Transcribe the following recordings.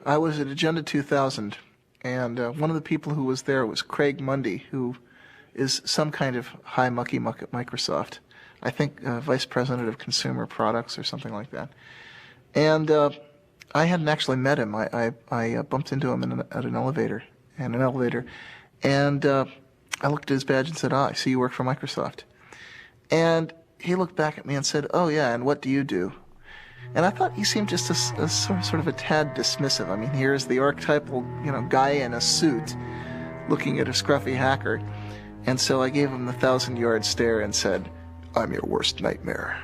I was at Agenda 2000, and one of the people who was there was Craig Mundy, who is some kind of high mucky-muck at Microsoft. I think Vice President of Consumer Products or something like that. And I hadn't actually met him. I bumped into him at an elevator, and I looked at his badge and said, I see you work for Microsoft. And he looked back at me and said, oh yeah, and what do you do? And I thought he seemed just a sort of a tad dismissive. I mean, here's the archetypal, guy in a suit looking at a scruffy hacker. And so I gave him the 1,000-yard stare and said, I'm your worst nightmare.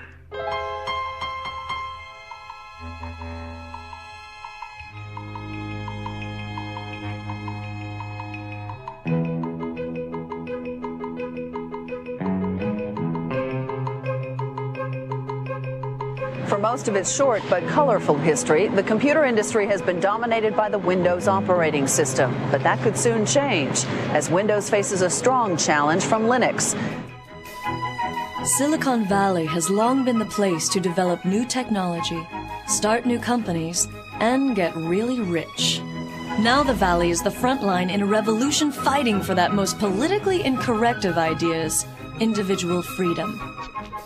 For most of its short but colorful history, the computer industry has been dominated by the Windows operating system. But that could soon change, as Windows faces a strong challenge from Linux. Silicon Valley has long been the place to develop new technology, start new companies, and get really rich. Now the Valley is the front line in a revolution fighting for that most politically incorrect of ideas, individual freedom.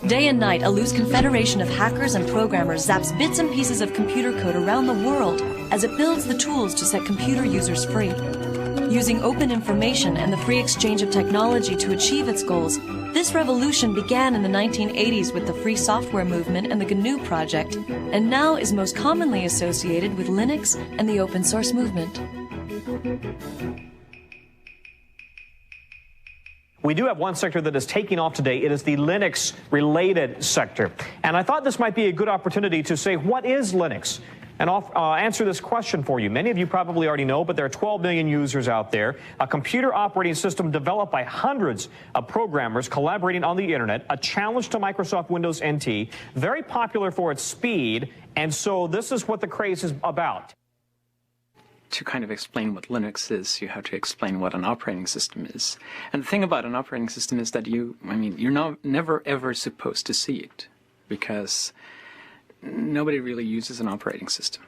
Day and night, a loose confederation of hackers and programmers zaps bits and pieces of computer code around the world as it builds the tools to set computer users free. Using open information and the free exchange of technology to achieve its goals, this revolution began in the 1980s with the free software movement and the GNU project, and now is most commonly associated with Linux and the open source movement. We do have one sector that is taking off today. It is the Linux-related sector. And I thought this might be a good opportunity to say, what is Linux? And I'll answer this question for you. Many of you probably already know, but there are 12 million users out there. A computer operating system developed by hundreds of programmers collaborating on the internet, a challenge to Microsoft Windows NT, very popular for its speed, and so this is what the craze is about. To kind of explain what Linux is, you have to explain what an operating system is. And the thing about an operating system is that you're never ever supposed to see it, because nobody really uses an operating system.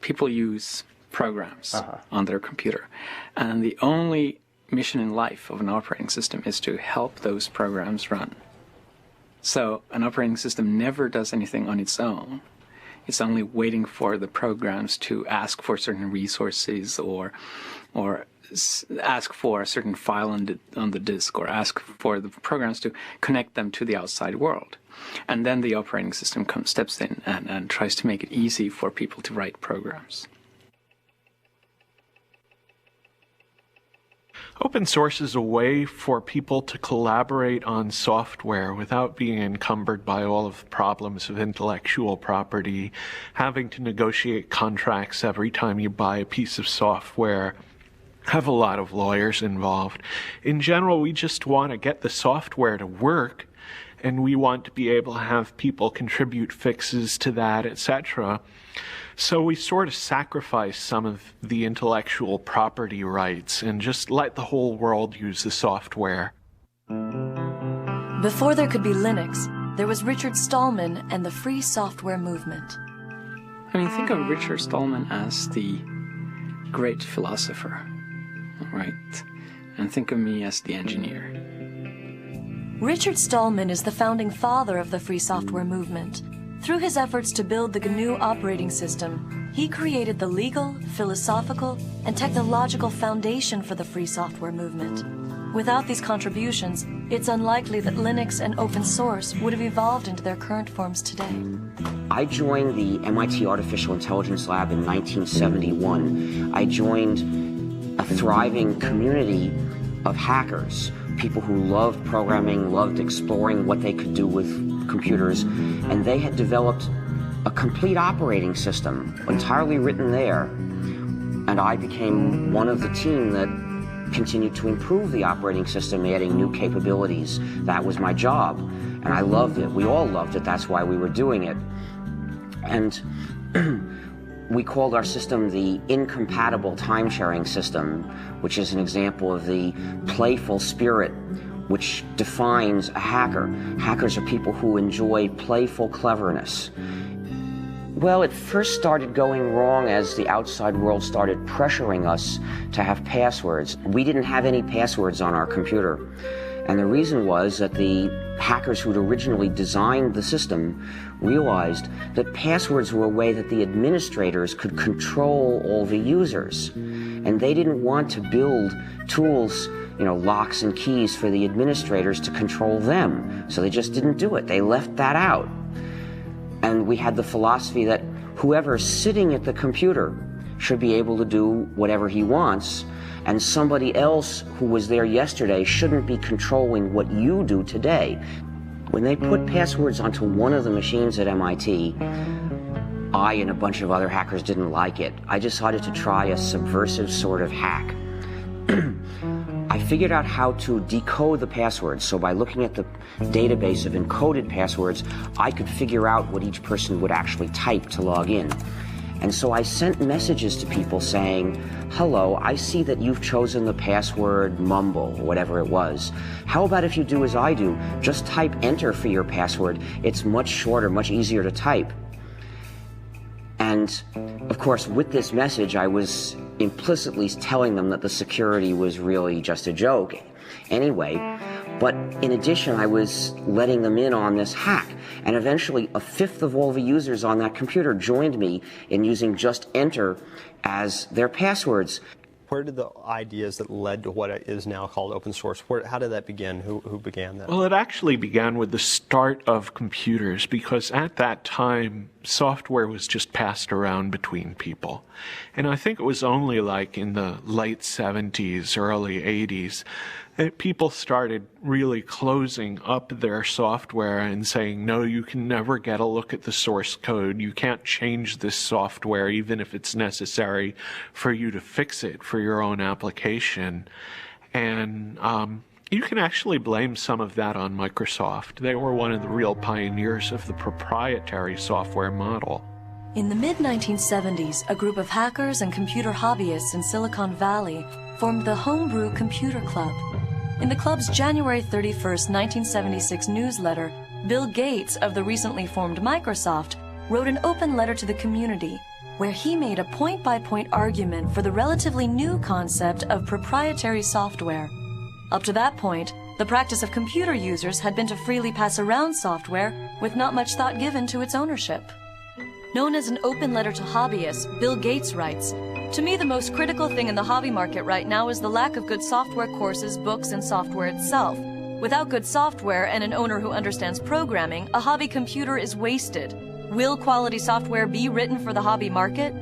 People use programs on their computer. And the only mission in life of an operating system is to help those programs run. So an operating system never does anything on its own. It's only waiting for the programs to ask for certain resources or ask for a certain file on the disk, or ask for the programs to connect them to the outside world. And then the operating system steps in and tries to make it easy for people to write programs. Open source is a way for people to collaborate on software without being encumbered by all of the problems of intellectual property, having to negotiate contracts every time you buy a piece of software, have a lot of lawyers involved. In general, we just want to get the software to work, and we want to be able to have people contribute fixes to that, etc. So we sort of sacrifice some of the intellectual property rights and just let the whole world use the software. Before there could be Linux, there was Richard Stallman and the free software movement. I mean, think of Richard Stallman as the great philosopher, right? And think of me as the engineer. Richard Stallman is the founding father of the free software movement. Through his efforts to build the GNU operating system, he created the legal, philosophical, and technological foundation for the free software movement. Without these contributions, it's unlikely that Linux and open source would have evolved into their current forms today. I joined the MIT Artificial Intelligence Lab in 1971. I joined a thriving community of hackers, people who loved programming, loved exploring what they could do with computers, and they had developed a complete operating system, entirely written there. And I became one of the team that continued to improve the operating system, adding new capabilities. That was my job, and I loved it. We all loved it. That's why we were doing it. And we called our system the incompatible time-sharing system, which is an example of the playful spirit which defines a hacker. Hackers are people who enjoy playful cleverness. Well, it first started going wrong as the outside world started pressuring us to have passwords. We didn't have any passwords on our computer. And the reason was that the hackers who'd originally designed the system realized that passwords were a way that the administrators could control all the users. And they didn't want to build tools, locks and keys for the administrators to control them. So they just didn't do it. They left that out. And we had the philosophy that whoever's sitting at the computer should be able to do whatever he wants, and somebody else who was there yesterday shouldn't be controlling what you do today. When they put passwords onto one of the machines at MIT, I and a bunch of other hackers didn't like it. I decided to try a subversive sort of hack. I figured out how to decode the passwords, so by looking at the database of encoded passwords, I could figure out what each person would actually type to log in. And so I sent messages to people saying, hello, I see that you've chosen the password mumble, or whatever it was. How about if you do as I do, just type enter for your password. It's much shorter, much easier to type. And of course, with this message, I was implicitly telling them that the security was really just a joke anyway. But in addition, I was letting them in on this hack. And eventually, a fifth of all the users on that computer joined me in using just enter as their passwords. Where did the ideas that led to what is now called open source, how did that begin? Who began that? Well, it actually began with the start of computers, because at that time, software was just passed around between people. And I think it was only like in the late 70s, early 80s, that people started really closing up their software and saying, no, you can never get a look at the source code. You can't change this software, even if it's necessary for you to fix it for your own application. And you can actually blame some of that on Microsoft. They were one of the real pioneers of the proprietary software model. In the mid-1970s, a group of hackers and computer hobbyists in Silicon Valley formed the Homebrew Computer Club. In the club's January 31st, 1976 newsletter, Bill Gates of the recently formed Microsoft wrote an open letter to the community where he made a point-by-point argument for the relatively new concept of proprietary software. Up to that point, the practice of computer users had been to freely pass around software with not much thought given to its ownership. Known as an open letter to hobbyists, Bill Gates writes, "To me, the most critical thing in the hobby market right now is the lack of good software courses, books, and software itself. Without good software and an owner who understands programming, a hobby computer is wasted. Will quality software be written for the hobby market?"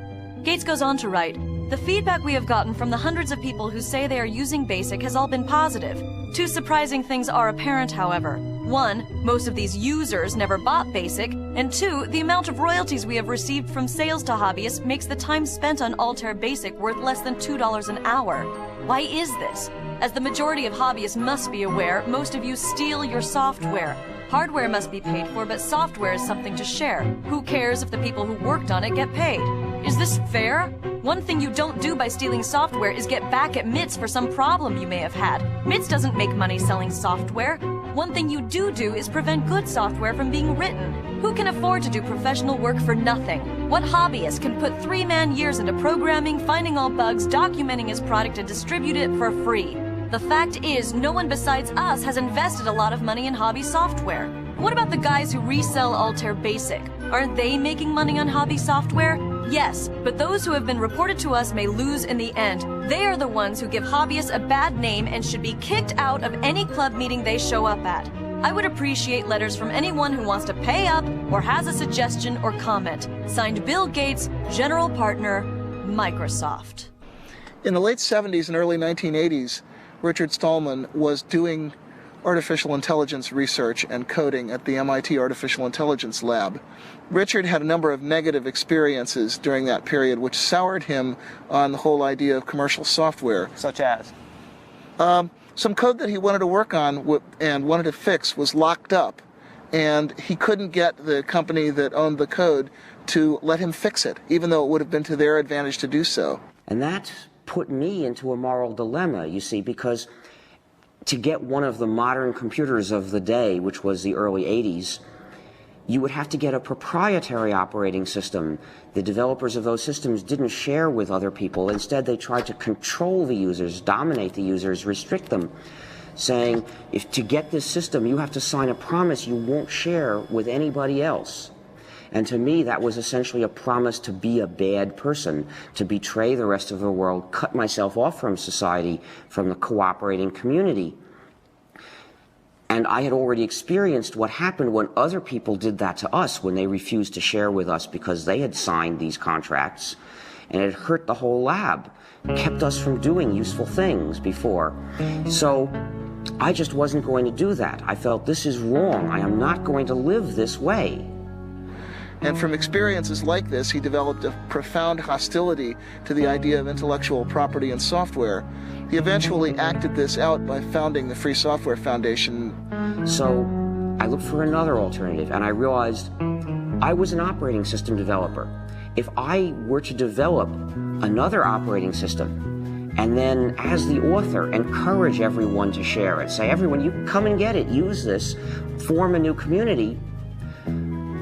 Gates goes on to write, "The feedback we have gotten from the hundreds of people who say they are using BASIC has all been positive. Two surprising things are apparent, however. One, most of these users never bought BASIC, and two, the amount of royalties we have received from sales to hobbyists makes the time spent on Altair BASIC worth less than $2 an hour. Why is this? As the majority of hobbyists must be aware, most of you steal your software. Hardware must be paid for, but software is something to share. Who cares if the people who worked on it get paid? Is this fair? One thing you don't do by stealing software is get back at MITS for some problem you may have had. MITS doesn't make money selling software. One thing you do is prevent good software from being written. Who can afford to do professional work for nothing? What hobbyist can put 3-man years into programming, finding all bugs, documenting his product, and distribute it for free? The fact is, no one besides us has invested a lot of money in hobby software. What about the guys who resell Altair BASIC? Aren't they making money on hobby software? Yes, but those who have been reported to us may lose in the end. They are the ones who give hobbyists a bad name and should be kicked out of any club meeting they show up at. I would appreciate letters from anyone who wants to pay up or has a suggestion or comment. Signed, Bill Gates, General Partner, Microsoft." In the late 70s and early 1980s, Richard Stallman was doing artificial intelligence research and coding at the MIT Artificial Intelligence Lab. Richard had a number of negative experiences during that period which soured him on the whole idea of commercial software. Such as? Some code that he wanted to work on and wanted to fix was locked up, and he couldn't get the company that owned the code to let him fix it, even though it would have been to their advantage to do so. And that put me into a moral dilemma, you see, because to get one of the modern computers of the day, which was the early 80s, you would have to get a proprietary operating system. The developers of those systems didn't share with other people. Instead, they tried to control the users, dominate the users, restrict them, saying, if to get this system, you have to sign a promise you won't share with anybody else. And to me, that was essentially a promise to be a bad person, to betray the rest of the world, cut myself off from society, from the cooperating community. And I had already experienced what happened when other people did that to us, when they refused to share with us because they had signed these contracts. And it hurt the whole lab, kept us from doing useful things before. So I just wasn't going to do that. I felt, this is wrong. I am not going to live this way. And from experiences like this, he developed a profound hostility to the idea of intellectual property in software. He eventually acted this out by founding the Free Software Foundation. So I looked for another alternative, and I realized I was an operating system developer. If I were to develop another operating system, and then as the author encourage everyone to share it, say, everyone, you come and get it, use this, form a new community,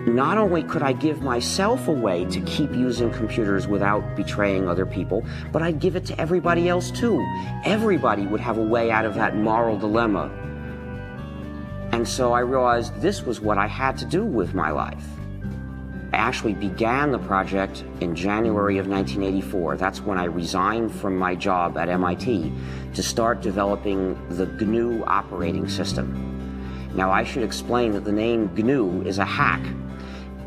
not only could I give myself a way to keep using computers without betraying other people, but I'd give it to everybody else too. Everybody would have a way out of that moral dilemma. And so I realized this was what I had to do with my life. I actually began the project in January of 1984. That's when I resigned from my job at MIT to start developing the GNU operating system. Now I should explain that the name GNU is a hack,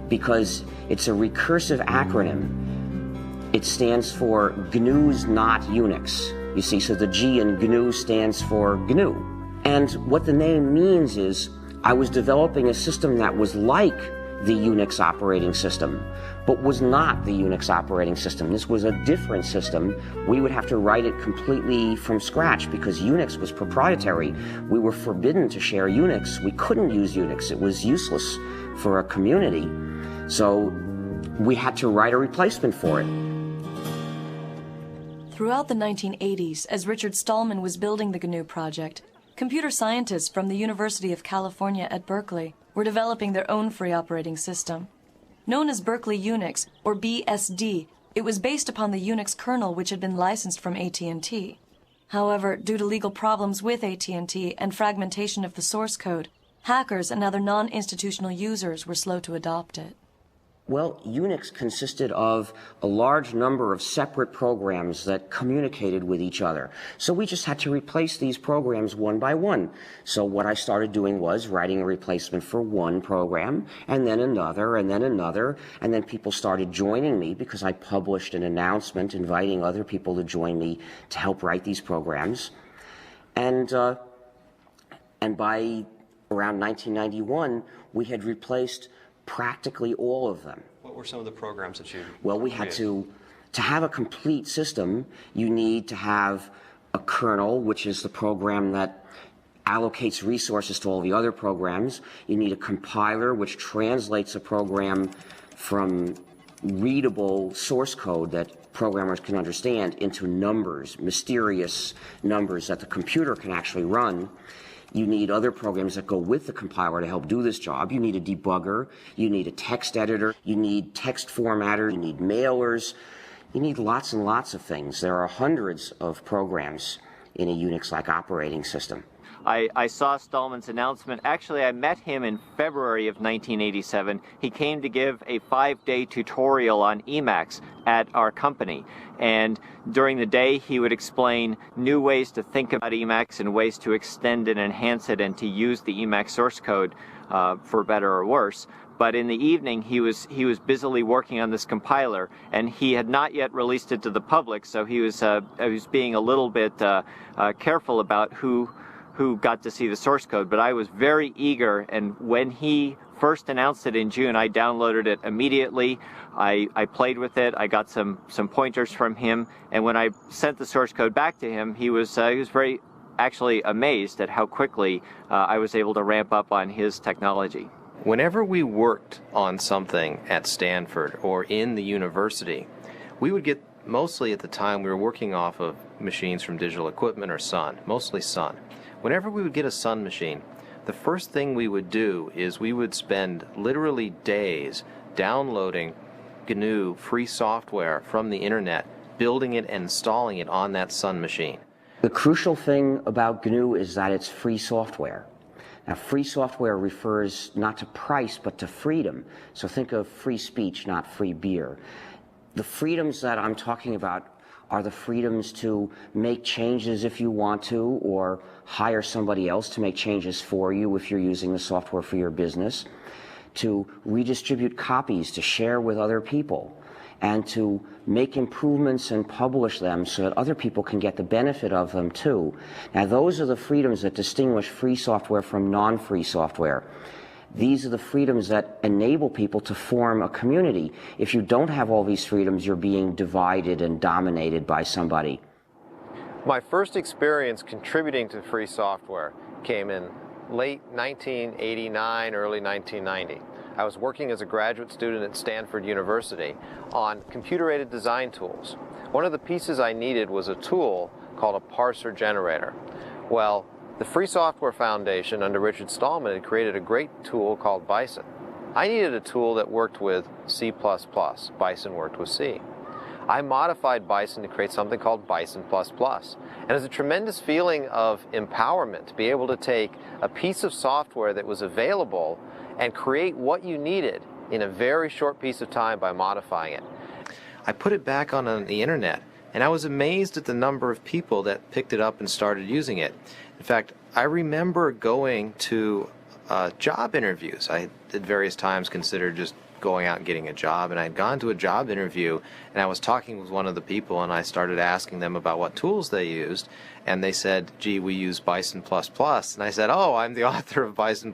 because it's a recursive acronym. It stands for GNU's not Unix. You see, so the G in GNU stands for GNU. And what the name means is I was developing a system that was like the Unix operating system, but was not the Unix operating system. This was a different system. We would have to write it completely from scratch because Unix was proprietary. We were forbidden to share Unix. We couldn't use Unix. It was useless for a community. So we had to write a replacement for it. Throughout the 1980s, as Richard Stallman was building the GNU project, computer scientists from the University of California at Berkeley were developing their own free operating system. Known as Berkeley Unix, or BSD, it was based upon the Unix kernel which had been licensed from AT&T. However, due to legal problems with AT&T and fragmentation of the source code, hackers and other non-institutional users were slow to adopt it. Well, Unix consisted of a large number of separate programs that communicated with each other. So we just had to replace these programs one by one. So what I started doing was writing a replacement for one program, and then another, and then another, and then people started joining me because I published an announcement inviting other people to join me to help write these programs. And by around 1991, we had replaced practically all of them. What were some of the programs that you Well, we had to have a complete system, you need to have a kernel, which is the program that allocates resources to all the other programs. You need a compiler, which translates a program from readable source code that programmers can understand into numbers, mysterious numbers that the computer can actually run. You need other programs that go with the compiler to help do this job. You need a debugger. You need a text editor. You need text formatter. You need mailers. You need lots and lots of things. There are hundreds of programs in a Unix-like operating system. I saw Stallman's announcement. Actually, I met him in February of 1987. He came to give a 5-day tutorial on Emacs at our company. And during the day, he would explain new ways to think about Emacs and ways to extend and enhance it and to use the Emacs source code for better or worse. But in the evening, he was busily working on this compiler, and he had not yet released it to the public, so he was being a little bit careful about who got to see the source code. But I was very eager, and when he first announced it in June, I downloaded it immediately. I played with it. I got some pointers from him, and when I sent the source code back to him, he was very actually amazed at how quickly I was able to ramp up on his technology. Whenever we worked on something at Stanford or in the university, we would get, mostly at the time we were working off of machines from Digital Equipment or Sun, mostly Sun. Whenever we would get a Sun machine, the first thing we would do is we would spend literally days downloading GNU free software from the internet, building it and installing it on that Sun machine. The crucial thing about GNU is that it's free software. Now, free software refers not to price, but to freedom. So think of free speech, not free beer. The freedoms that I'm talking about are the freedoms to make changes if you want to, or hire somebody else to make changes for you if you're using the software for your business, to redistribute copies, to share with other people, and to make improvements and publish them so that other people can get the benefit of them too. Now, those are the freedoms that distinguish free software from non-free software. These are the freedoms that enable people to form a community. If you don't have all these freedoms, you're being divided and dominated by somebody. My first experience contributing to free software came in late 1989, early 1990. I was working as a graduate student at Stanford University on computer-aided design tools. One of the pieces I needed was a tool called a parser generator. Well, the Free Software Foundation under Richard Stallman had created a great tool called Bison. I needed a tool that worked with C++. Bison worked with C. I modified Bison to create something called Bison++. And it's a tremendous feeling of empowerment to be able to take a piece of software that was available and create what you needed in a very short piece of time by modifying it. I put it back on the internet, and I was amazed at the number of people that picked it up and started using it. In fact, I remember going to job interviews. I at various times considered just going out and getting a job, and I had gone to a job interview, and I was talking with one of the people, and I started asking them about what tools they used, and they said, gee, we use Bison++, and I said, oh, I'm the author of Bison++.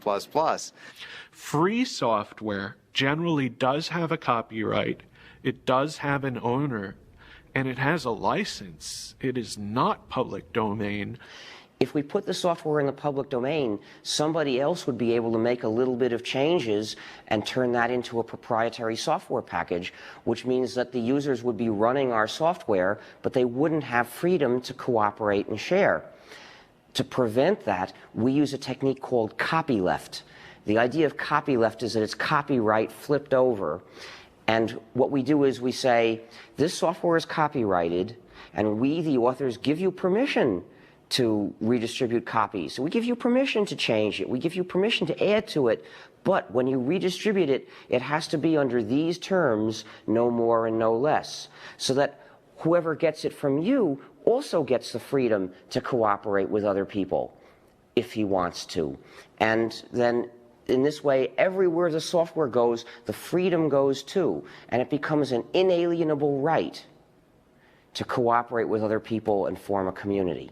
Free software generally does have a copyright, it does have an owner, and it has a license. It is not public domain. If we put the software in the public domain, somebody else would be able to make a little bit of changes and turn that into a proprietary software package, which means that the users would be running our software, but they wouldn't have freedom to cooperate and share. To prevent that, we use a technique called copyleft. The idea of copyleft is that it's copyright flipped over. And what we do is we say, this software is copyrighted, and we, the authors, give you permission to redistribute copies. So we give you permission to change it. We give you permission to add to it. But when you redistribute it, it has to be under these terms, no more and no less, so that whoever gets it from you also gets the freedom to cooperate with other people if he wants to. And then in this way, everywhere the software goes, the freedom goes too, and it becomes an inalienable right to cooperate with other people and form a community.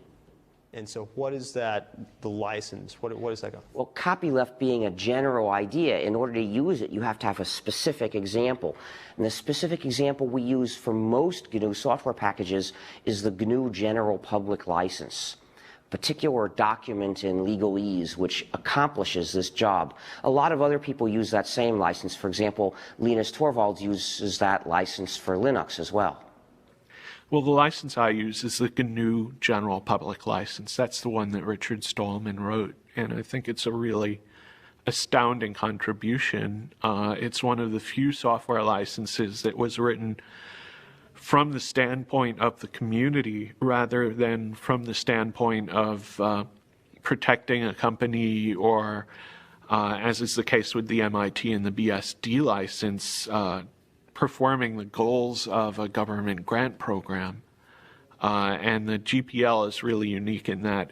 And so what is that, the license? What does that go? Well, copyleft being a general idea, in order to use it, you have to have a specific example. And the specific example we use for most GNU software packages is the GNU General Public License, a particular document in legalese which accomplishes this job. A lot of other people use that same license. For example, Linus Torvalds uses that license for Linux as well. Well, the license I use is the GNU General Public License. That's the one that Richard Stallman wrote, and I think it's a really astounding contribution. It's one of the few software licenses that was written from the standpoint of the community rather than from the standpoint of protecting a company or, as is the case with the MIT and the BSD license, performing the goals of a government grant program. And the GPL is really unique in that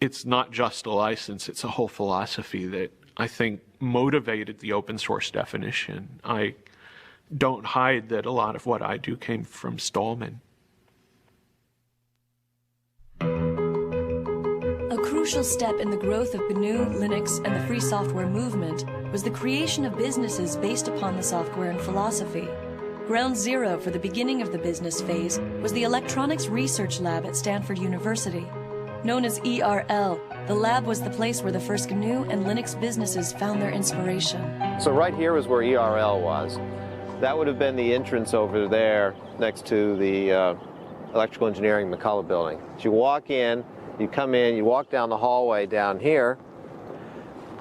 it's not just a license, it's a whole philosophy that I think motivated the open source definition. I don't hide that a lot of what I do came from Stallman. A crucial step in the growth of GNU, Linux, and the free software movement was the creation of businesses based upon the software and philosophy. Ground zero for the beginning of the business phase was the Electronics Research Lab at Stanford University. Known as ERL, the lab was the place where the first GNU and Linux businesses found their inspiration. So right here is where ERL was. That would have been the entrance over there next to the Electrical Engineering McCullough building. So you walk in, you come in, you walk down the hallway down here,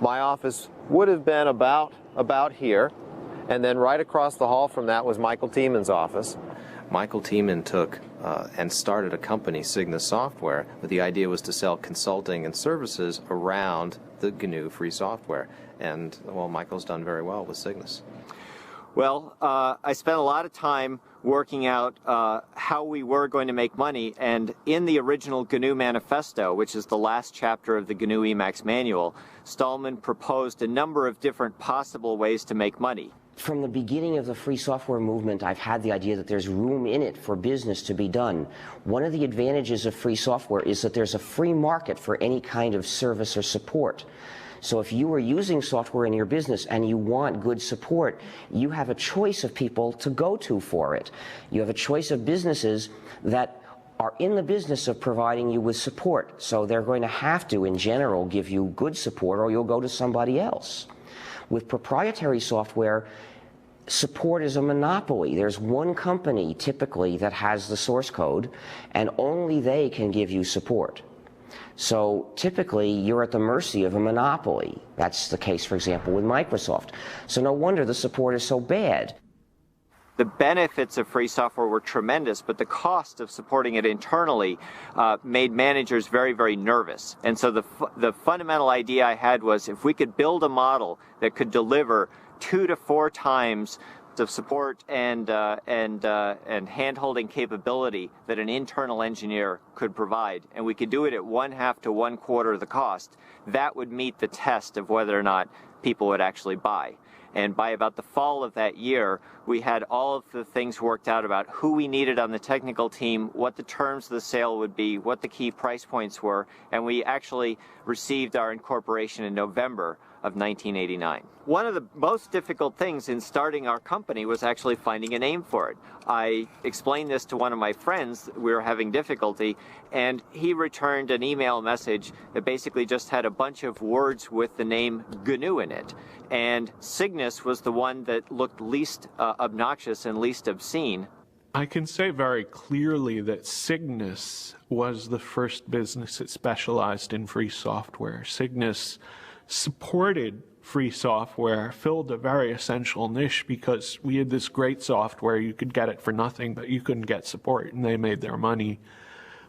My office would have been about here, and then right across the hall from that was Michael Tieman's office. Michael Tieman took and started a company, Cygnus Software, but the idea was to sell consulting and services around the GNU free software. And, well, Michael's done very well with Cygnus. Well, I spent a lot of time working out how we were going to make money, and in the original GNU Manifesto, which is the last chapter of the GNU Emacs manual, Stallman proposed a number of different possible ways to make money. From the beginning of the free software movement, I've had the idea that there's room in it for business to be done. One of the advantages of free software is that there's a free market for any kind of service or support. So if you are using software in your business and you want good support, you have a choice of people to go to for it. You have a choice of businesses that are in the business of providing you with support. So they're going to have to, in general, give you good support, or you'll go to somebody else. With proprietary software, support is a monopoly. There's one company, typically, that has the source code, and only they can give you support. So typically, you're at the mercy of a monopoly. That's the case, for example, with Microsoft. So no wonder the support is so bad. The benefits of free software were tremendous, but the cost of supporting it internally made managers very, very nervous. And so the fundamental idea I had was, if we could build a model that could deliver 2 to 4 times of support and hand-holding capability that an internal engineer could provide, and we could do it at 1/2 to 1/4 of the cost, that would meet the test of whether or not people would actually buy. And by about the fall of that year, we had all of the things worked out about who we needed on the technical team, what the terms of the sale would be, what the key price points were, and we actually received our incorporation in November of 1989. One of the most difficult things in starting our company was actually finding a name for it. I explained this to one of my friends. We were having difficulty, and he returned an email message that basically just had a bunch of words with the name GNU in it. And Cygnus was the one that looked least obnoxious and least obscene. I can say very clearly that Cygnus was the first business that specialized in free software. Cygnus supported free software, filled a very essential niche because we had this great software. You could get it for nothing, but you couldn't get support, and they made their money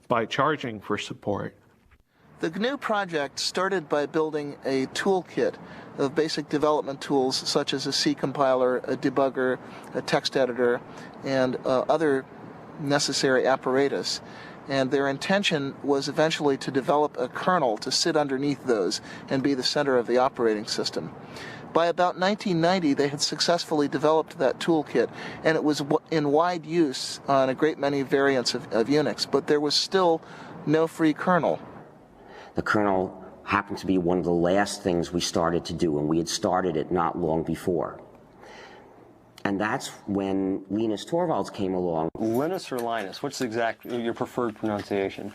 by charging for support. The GNU project started by building a toolkit of basic development tools such as a C compiler, a debugger, a text editor, and other necessary apparatus. And their intention was eventually to develop a kernel to sit underneath those and be the center of the operating system. By about 1990, they had successfully developed that toolkit, and it was in wide use on a great many variants of Unix, but there was still no free kernel. The kernel happened to be one of the last things we started to do, and we had started it not long before. And that's when Linus Torvalds came along. Linus or Linus? What's your preferred pronunciation?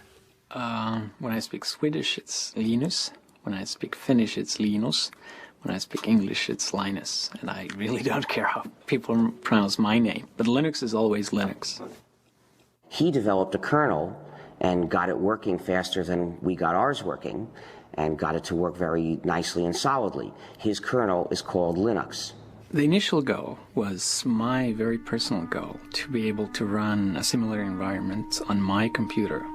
When I speak Swedish, it's Linus. When I speak Finnish, it's Linus. When I speak English, it's Linus. And I really don't care how people pronounce my name. But Linux is always Linux. He developed a kernel and got it working faster than we got ours working, and got it to work very nicely and solidly. His kernel is called Linux. The initial goal was my very personal goal, to be able to run a similar environment on my computer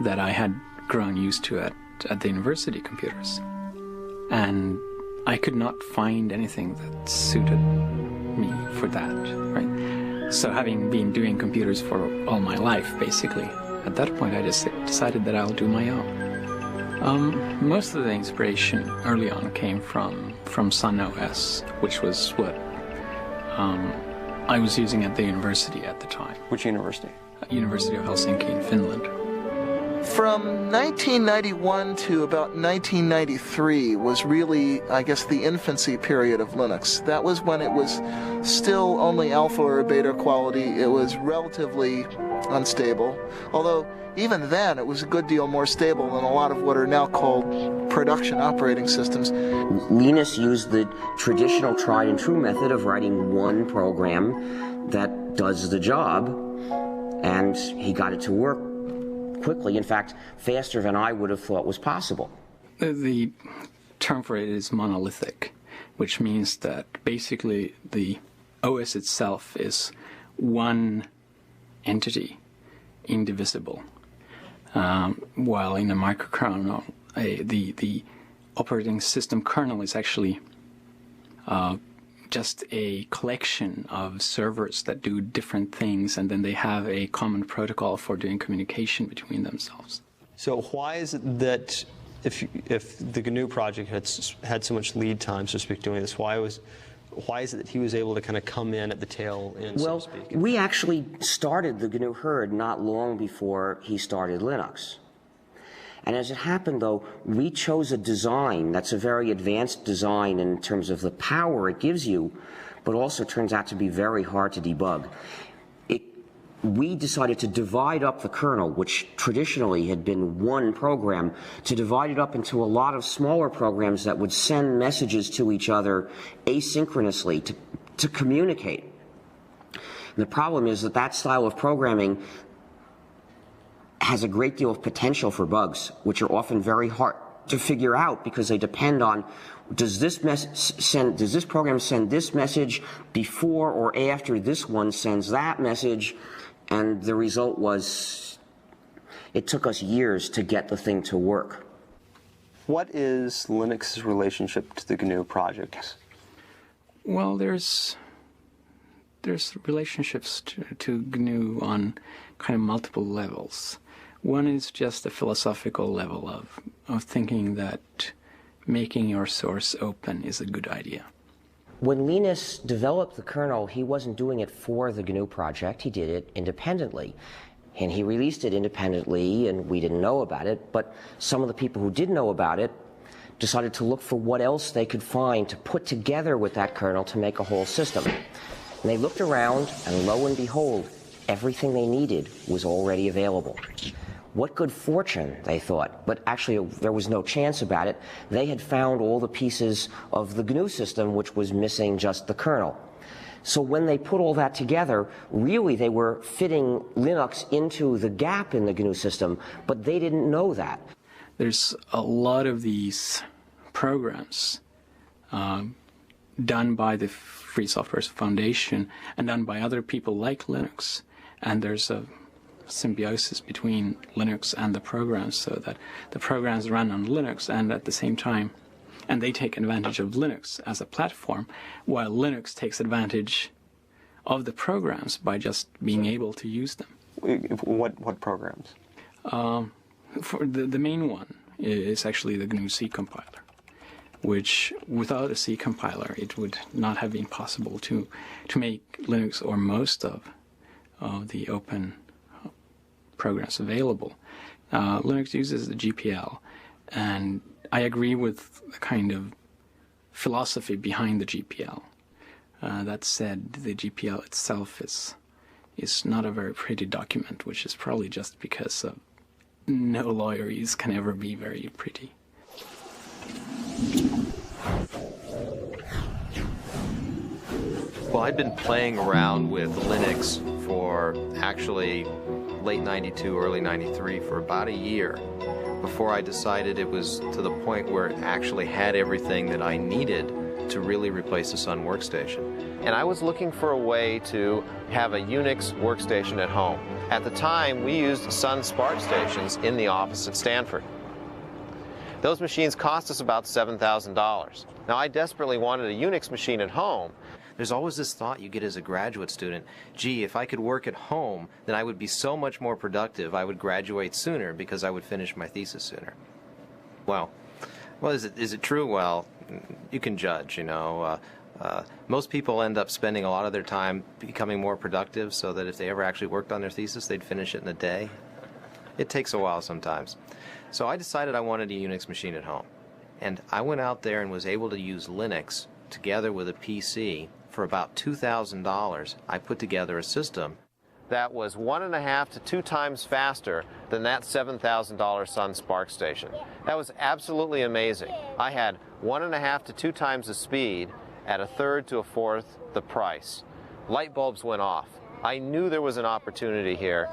that I had grown used to at the university computers. And I could not find anything that suited me for that, right? So having been doing computers for all my life, basically, at that point I just decided that I'll do my own. Most of the inspiration early on came from Sun OS, which was what I was using at the university at the time. Which university? University of Helsinki in Finland. From 1991 to about 1993 was really, I guess, the infancy period of Linux. That was when it was still only alpha or beta quality. It was relatively unstable, although even then it was a good deal more stable than a lot of what are now called production operating systems. Linus used the traditional tried and true method of writing one program that does the job, and he got it to work quickly, in fact, faster than I would have thought was possible. The term for it is monolithic, which means that basically the OS itself is one entity, indivisible, while in a microkernel, the operating system kernel is actually just a collection of servers that do different things, and then they have a common protocol for doing communication between themselves. So why is it that if the GNU project had so much lead time, so to speak, doing this, why is it that he was able to kind of come in at the tail end, so to speak? Well, we actually started the GNU herd not long before he started Linux. And as it happened, though, we chose a design that's a very advanced design in terms of the power it gives you, but also turns out to be very hard to debug. We decided to divide up the kernel, which traditionally had been one program, to divide it up into a lot of smaller programs that would send messages to each other asynchronously to communicate. And the problem is that style of programming has a great deal of potential for bugs, which are often very hard to figure out because they depend on does this program send this message before or after this one sends that message. And the result was, it took us years to get the thing to work. What is Linux's relationship to the GNU project? Well, there's relationships to GNU on kind of multiple levels. One is just the philosophical level of thinking that making your source open is a good idea. When Linus developed the kernel, he wasn't doing it for the GNU project. He did it independently. And he released it independently, and we didn't know about it. But some of the people who did know about it decided to look for what else they could find to put together with that kernel to make a whole system. And they looked around, and lo and behold, everything they needed was already available. What good fortune, they thought, but actually there was no chance about it. They had found all the pieces of the GNU system, which was missing just the kernel. So when they put all that together, really they were fitting Linux into the gap in the GNU system, but they didn't know that. There's a lot of these programs done by the Free Software Foundation and done by other people like Linux, and there's a symbiosis between Linux and the programs, so that the programs run on Linux and at the same time, and they take advantage of Linux as a platform, while Linux takes advantage of the programs by just being able to use them. What programs? For the main one is actually the GNU C compiler, which without a C compiler it would not have been possible to make Linux or most of the open programs available. Linux uses the GPL, and I agree with the kind of philosophy behind the GPL. That said, the GPL itself is not a very pretty document, which is probably just because no lawyers can ever be very pretty. Well, I'd been playing around with Linux for actually late 92, early 93 for about a year before I decided it was to the point where it actually had everything that I needed to really replace the Sun workstation. And I was looking for a way to have a Unix workstation at home. At the time, we used Sun SPARC stations in the office at Stanford. Those machines cost us about $7,000. Now, I desperately wanted a Unix machine at home. There's always this thought you get as a graduate student, gee, if I could work at home, then I would be so much more productive. I would graduate sooner because I would finish my thesis sooner. Well, is it true? Well, you can judge, you know. Most people end up spending a lot of their time becoming more productive so that if they ever actually worked on their thesis, they'd finish it in a day. It takes a while sometimes. So I decided I wanted a Unix machine at home. And I went out there and was able to use Linux together with a PC. For about $2,000, I put together a system that was 1.5 to 2 times faster than that $7,000 Sun SPARC station. That was absolutely amazing. I had 1.5 to 2 times the speed at 1/3 to 1/4 the price. Light bulbs went off. I knew there was an opportunity here.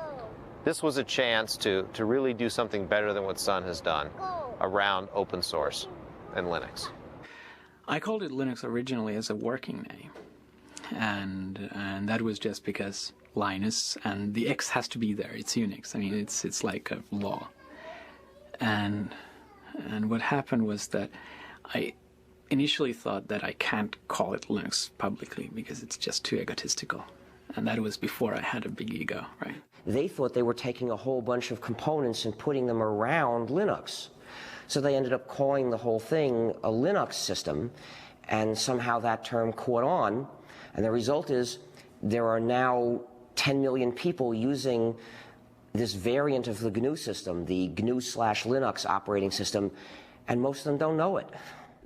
This was a chance to really do something better than what Sun has done around open source. and Linux? I called it Linux originally as a working name, and that was just because Linus, and the X has to be there. It's Unix. I mean, it's like a law. And what happened was that I initially thought that I can't call it Linux publicly because it's just too egotistical. And that was before I had a big ego, right? They thought they were taking a whole bunch of components and putting them around Linux. So they ended up calling the whole thing a Linux system, and somehow that term caught on. And the result is there are now 10 million people using this variant of the GNU system, the GNU/Linux operating system, and most of them don't know it.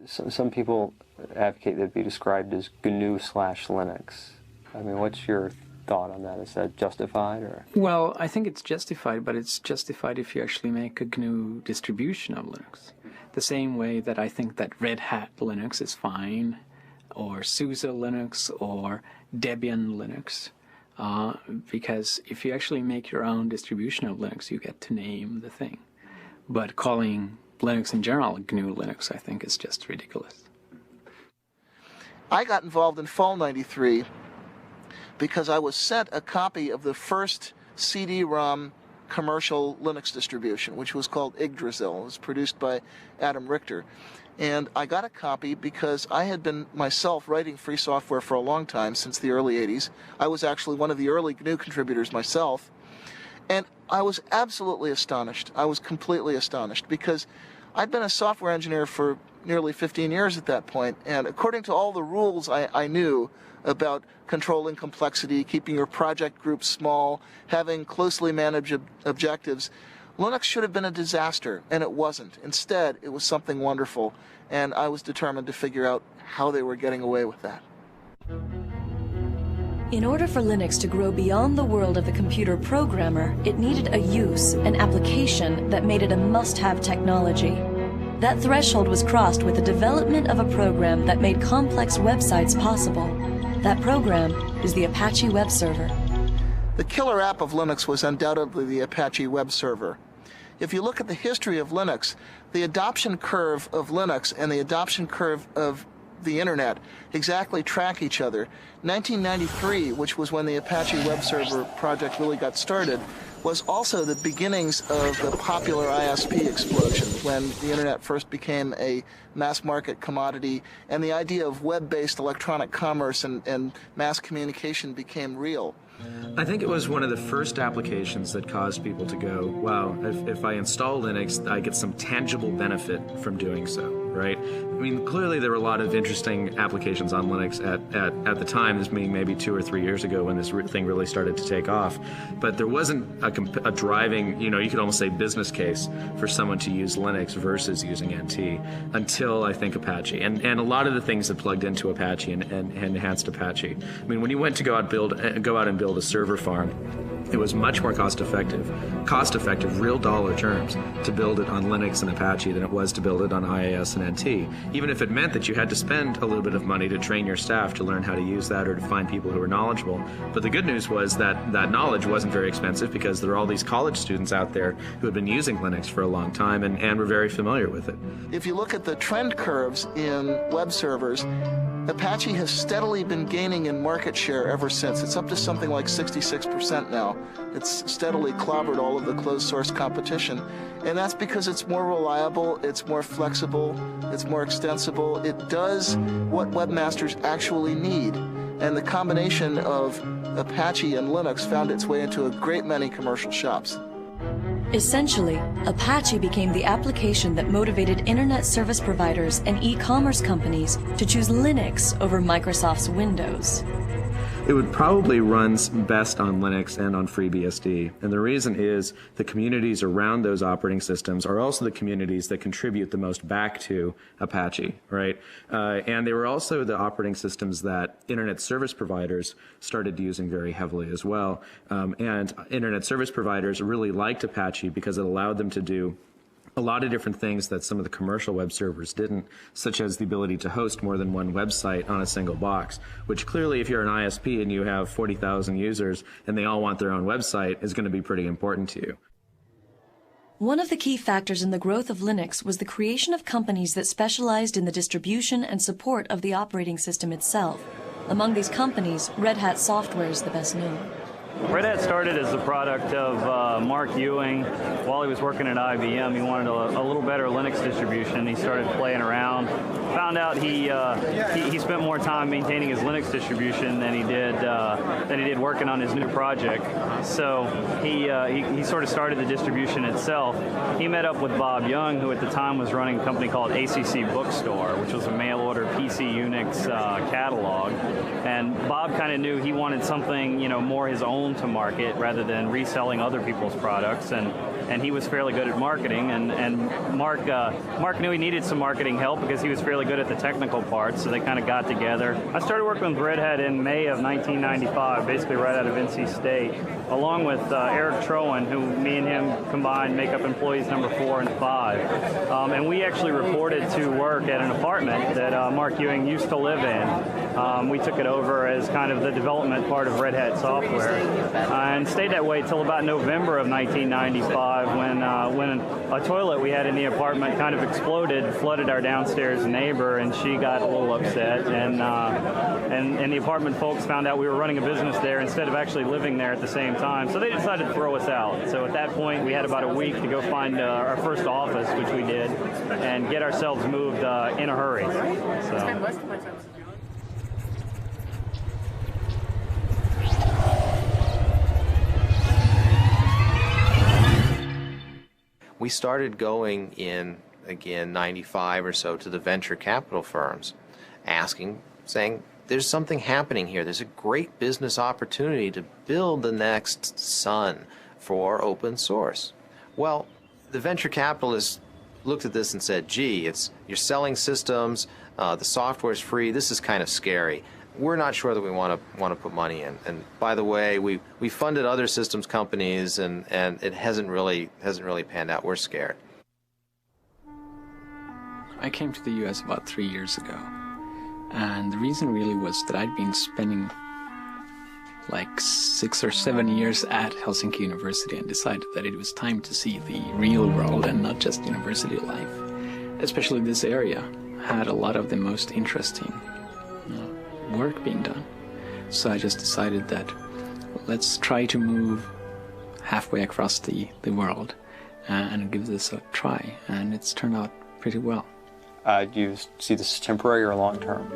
Some people advocate that it be described as GNU/Linux. I mean, what's your thought on that? Is that justified, or? Well, I think it's justified, but it's justified if you actually make a GNU distribution of Linux. The same way that I think that Red Hat Linux is fine, or SUSE Linux, or Debian Linux. Because if you actually make your own distribution of Linux, you get to name the thing. But calling Linux in general GNU Linux, I think, is just ridiculous. I got involved in Fall 93 because I was sent a copy of the first CD-ROM commercial Linux distribution, which was called Yggdrasil. It was produced by Adam Richter. And I got a copy because I had been myself writing free software for a long time, since the early 80s. I was actually one of the early GNU contributors myself. And I was absolutely astonished. I was completely astonished because I'd been a software engineer for nearly 15 years at that point. And according to all the rules I knew about controlling complexity, keeping your project groups small, having closely managed objectives, Linux should have been a disaster, and it wasn't. Instead, it was something wonderful, and I was determined to figure out how they were getting away with that. In order for Linux to grow beyond the world of the computer programmer, it needed a use, an application that made it a must-have technology. That threshold was crossed with the development of a program that made complex websites possible. That program is the Apache web server. The killer app of Linux was undoubtedly the Apache web server. If you look at the history of Linux, the adoption curve of Linux and the adoption curve of the Internet exactly track each other. 1993, which was when the Apache web server project really got started, was also the beginnings of the popular ISP explosion, when the Internet first became a mass market commodity and the idea of web-based electronic commerce and mass communication became real. I think it was one of the first applications that caused people to go, wow, if I install Linux, I get some tangible benefit from doing so, right? I mean, clearly there were a lot of interesting applications on Linux at the time, this being maybe 2 or 3 years ago when this thing really started to take off. But there wasn't a driving, you could almost say business case for someone to use Linux versus using NT until, I think, Apache. And a lot of the things that plugged into Apache and enhanced Apache. I mean, when you went to go out and build a server farm, it was much more cost-effective, real dollar terms, to build it on Linux and Apache than it was to build it on IIS and NT, even if it meant that you had to spend a little bit of money to train your staff to learn how to use that or to find people who were knowledgeable. But the good news was that that knowledge wasn't very expensive because there are all these college students out there who had been using Linux for a long time and were very familiar with it. If you look at the trend curves in web servers, Apache has steadily been gaining in market share ever since. It's up to something like 66% now. It's steadily clobbered all of the closed source competition. And that's because it's more reliable, it's more flexible, it's more extensible. It does what webmasters actually need. And the combination of Apache and Linux found its way into a great many commercial shops. Essentially, Apache became the application that motivated internet service providers and e-commerce companies to choose Linux over Microsoft's Windows. It would probably run best on Linux and on FreeBSD. And the reason is the communities around those operating systems are also the communities that contribute the most back to Apache, right? And they were also the operating systems that internet service providers started using very heavily as well. And internet service providers really liked Apache because it allowed them to do a lot of different things that some of the commercial web servers didn't, such as the ability to host more than one website on a single box, which clearly if you're an ISP and you have 40,000 users and they all want their own website is going to be pretty important to you. One of the key factors in the growth of Linux was the creation of companies that specialized in the distribution and support of the operating system itself. Among these companies, Red Hat Software is the best known. Red Hat started as the product of Mark Ewing. While he was working at IBM, he wanted a little better Linux distribution. He started playing around. Found out he spent more time maintaining his Linux distribution than he did working on his new project. So he sort of started the distribution itself. He met up with Bob Young, who at the time was running a company called ACC Bookstore, which was a mail-order PC Unix catalog. And Bob kind of knew he wanted something, more his own to market rather than reselling other people's products, and he was fairly good at marketing, and Mark knew he needed some marketing help because he was fairly good at the technical parts, so they kind of got together. I started working with Red Hat in May of 1995, basically right out of NC State, along with Eric Trowan, who me and him combined make up employees number 4 and 5. And we actually reported to work at an apartment that Mark Ewing used to live in. We took it over as kind of the development part of Red Hat Software, and stayed that way till about November of 1995 when a toilet we had in the apartment kind of exploded, flooded our downstairs neighbor, and she got a little upset, and the apartment folks found out we were running a business there instead of actually living there at the same time, so they decided to throw us out. So at that point we had about a week to go find our first office, which we did, and get ourselves moved in a hurry. So. We started going in, again, 95 or so to the venture capital firms, saying, there's something happening here. There's a great business opportunity to build the next Sun for open source. Well, the venture capitalists looked at this and said, gee, you're selling systems, the software's free, this is kind of scary. We're not sure that we want to put money in. And by the way, we funded other systems companies, and it hasn't really panned out. We're scared. I came to the U.S. about 3 years ago, and the reason really was that I'd been spending like 6 or 7 years at Helsinki University and decided that it was time to see the real world and not just university life. Especially this area had a lot of the most interesting work being done. So I just decided that let's try to move halfway across the world and give this a try, and it's turned out pretty well. Do you see this as temporary or long-term?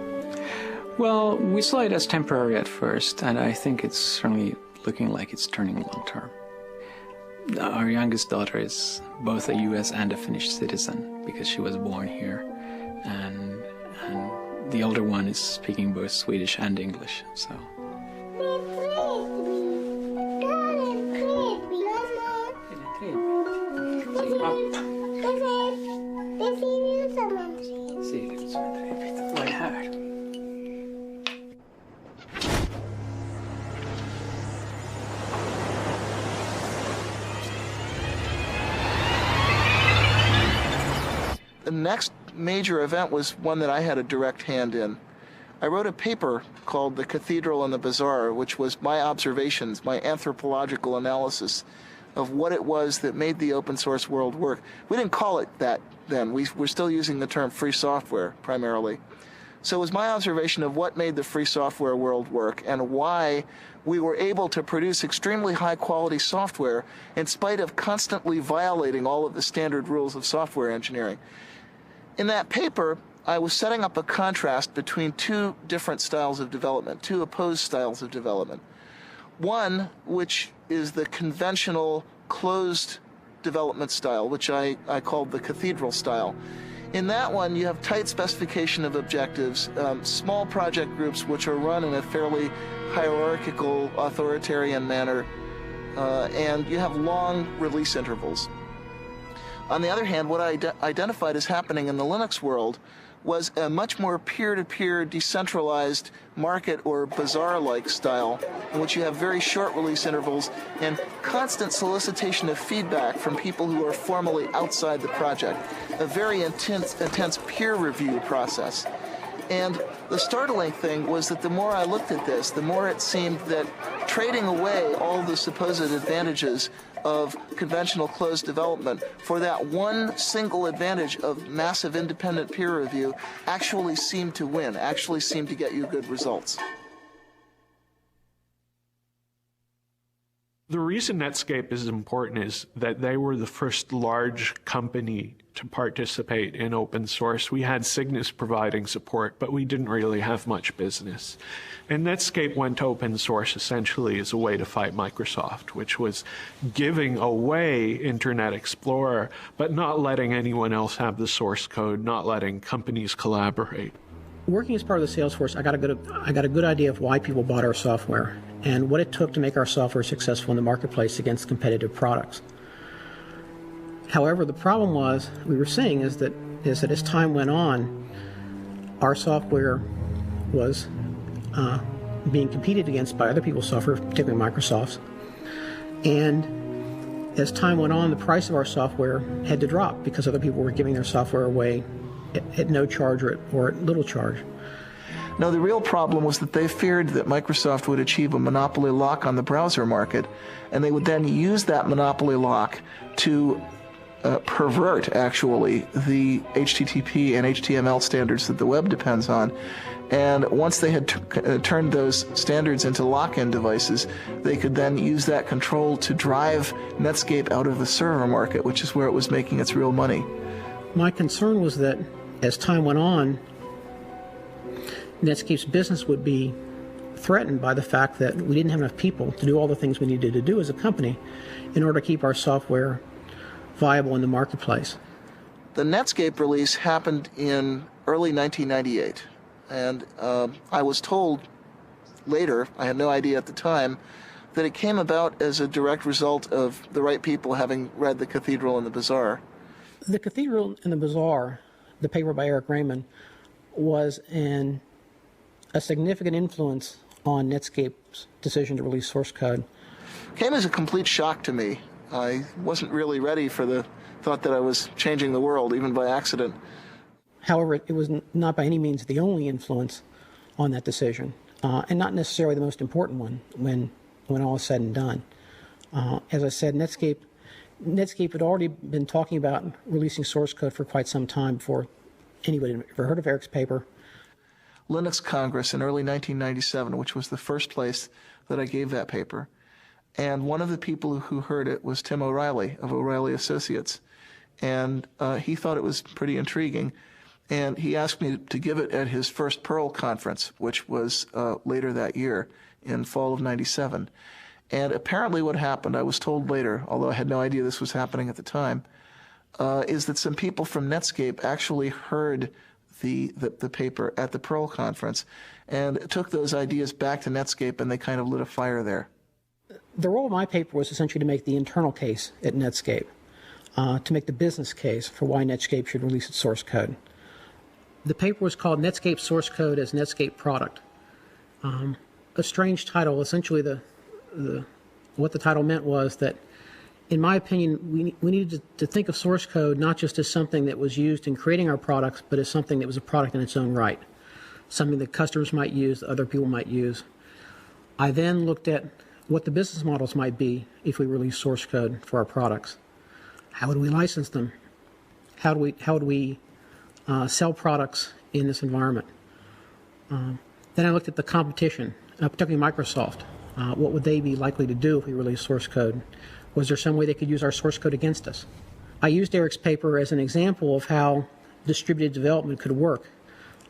Well, we saw it as temporary at first, and I think it's certainly looking like it's turning long-term. Our youngest daughter is both a U.S. and a Finnish citizen because she was born here, and the older one is speaking both Swedish and English, so. The next major event was one that I had a direct hand in. I wrote a paper called The Cathedral and the Bazaar, which was my observations, my anthropological analysis of what it was that made the open source world work. We didn't call it that then. We're still using the term free software primarily. So it was my observation of what made the free software world work and why we were able to produce extremely high quality software in spite of constantly violating all of the standard rules of software engineering. In that paper, I was setting up a contrast between two different styles of development, two opposed styles of development. One, which is the conventional closed development style, which I called the cathedral style. In that one, you have tight specification of objectives, small project groups which are run in a fairly hierarchical, authoritarian manner, and you have long release intervals. On the other hand, what I identified as happening in the Linux world was a much more peer-to-peer, decentralized market or bazaar-like style in which you have very short release intervals and constant solicitation of feedback from people who are formally outside the project, a very intense peer review process. And the startling thing was that the more I looked at this, the more it seemed that trading away all the supposed advantages of conventional closed development for that one single advantage of massive independent peer review actually seem to win, actually seem to get you good results. The reason Netscape is important is that they were the first large company to participate in open source. We had Cygnus providing support, but we didn't really have much business. And Netscape went open source essentially as a way to fight Microsoft, which was giving away Internet Explorer, but not letting anyone else have the source code, not letting companies collaborate. Working as part of the sales force, I got a good idea of why people bought our software and what it took to make our software successful in the marketplace against competitive products. However, the problem we were seeing is that as time went on, our software was being competed against by other people's software, particularly Microsoft's. And as time went on, the price of our software had to drop because other people were giving their software away at no charge or at little charge. No, the real problem was that they feared that Microsoft would achieve a monopoly lock on the browser market, and they would then use that monopoly lock to pervert, actually, the HTTP and HTML standards that the web depends on. And once they had turned those standards into lock-in devices, they could then use that control to drive Netscape out of the server market, which is where it was making its real money. My concern was that as time went on, Netscape's business would be threatened by the fact that we didn't have enough people to do all the things we needed to do as a company in order to keep our software viable in the marketplace. The Netscape release happened in early 1998, and I was told later, I had no idea at the time, that it came about as a direct result of the right people having read The Cathedral and the Bazaar. The Cathedral and the Bazaar, the paper by Eric Raymond, was a significant influence on Netscape's decision to release source code. Came as a complete shock to me. I wasn't really ready for the thought that I was changing the world, even by accident. However, it was not by any means the only influence on that decision, and not necessarily the most important one when all is said and done. As I said, Netscape had already been talking about releasing source code for quite some time before anybody had ever heard of Eric's paper. Linux Congress in early 1997, which was the first place that I gave that paper. And one of the people who heard it was Tim O'Reilly of O'Reilly Associates. And he thought it was pretty intriguing. And he asked me to give it at his first Perl conference, which was later that year in fall of 97. And apparently what happened, I was told later, although I had no idea this was happening at the time, is that some people from Netscape actually heard the paper at the Perl conference and took those ideas back to Netscape, and they kind of lit a fire there. The role of my paper was essentially to make the internal case at Netscape, to make the business case for why Netscape should release its source code. The paper was called Netscape Source Code as Netscape Product. A strange title. Essentially, what the title meant was that, in my opinion, we needed to think of source code not just as something that was used in creating our products, but as something that was a product in its own right, something that customers might use, other people might use. I then looked at what the business models might be if we release source code for our products. How would we license them? How would we sell products in this environment? Then I looked at the competition, particularly Microsoft. What would they be likely to do if we release source code? Was there some way they could use our source code against us? I used Eric's paper as an example of how distributed development could work,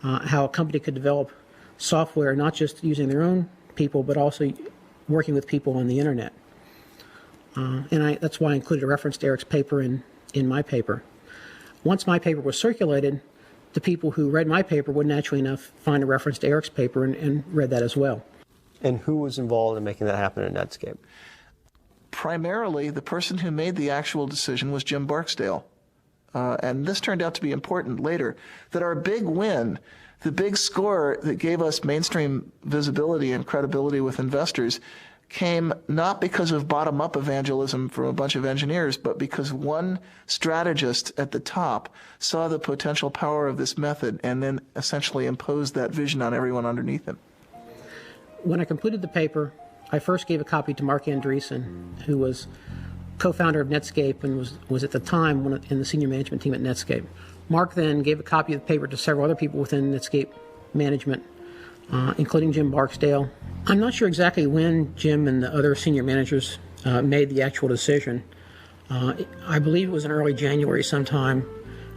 how a company could develop software not just using their own people, but also working with people on the internet. And that's why I included a reference to Eric's paper in my paper. Once my paper was circulated, the people who read my paper would naturally enough find a reference to Eric's paper and read that as well. And who was involved in making that happen at Netscape? Primarily, the person who made the actual decision was Jim Barksdale. And this turned out to be important later, that our big win, the big score that gave us mainstream visibility and credibility with investors, came not because of bottom-up evangelism from a bunch of engineers, but because one strategist at the top saw the potential power of this method and then essentially imposed that vision on everyone underneath him. When I completed the paper, I first gave a copy to Mark Andreessen, who was co-founder of Netscape and was at the time in the senior management team at Netscape. Mark then gave a copy of the paper to several other people within Netscape management, including Jim Barksdale. I'm not sure exactly when Jim and the other senior managers made the actual decision. I believe it was in early January sometime.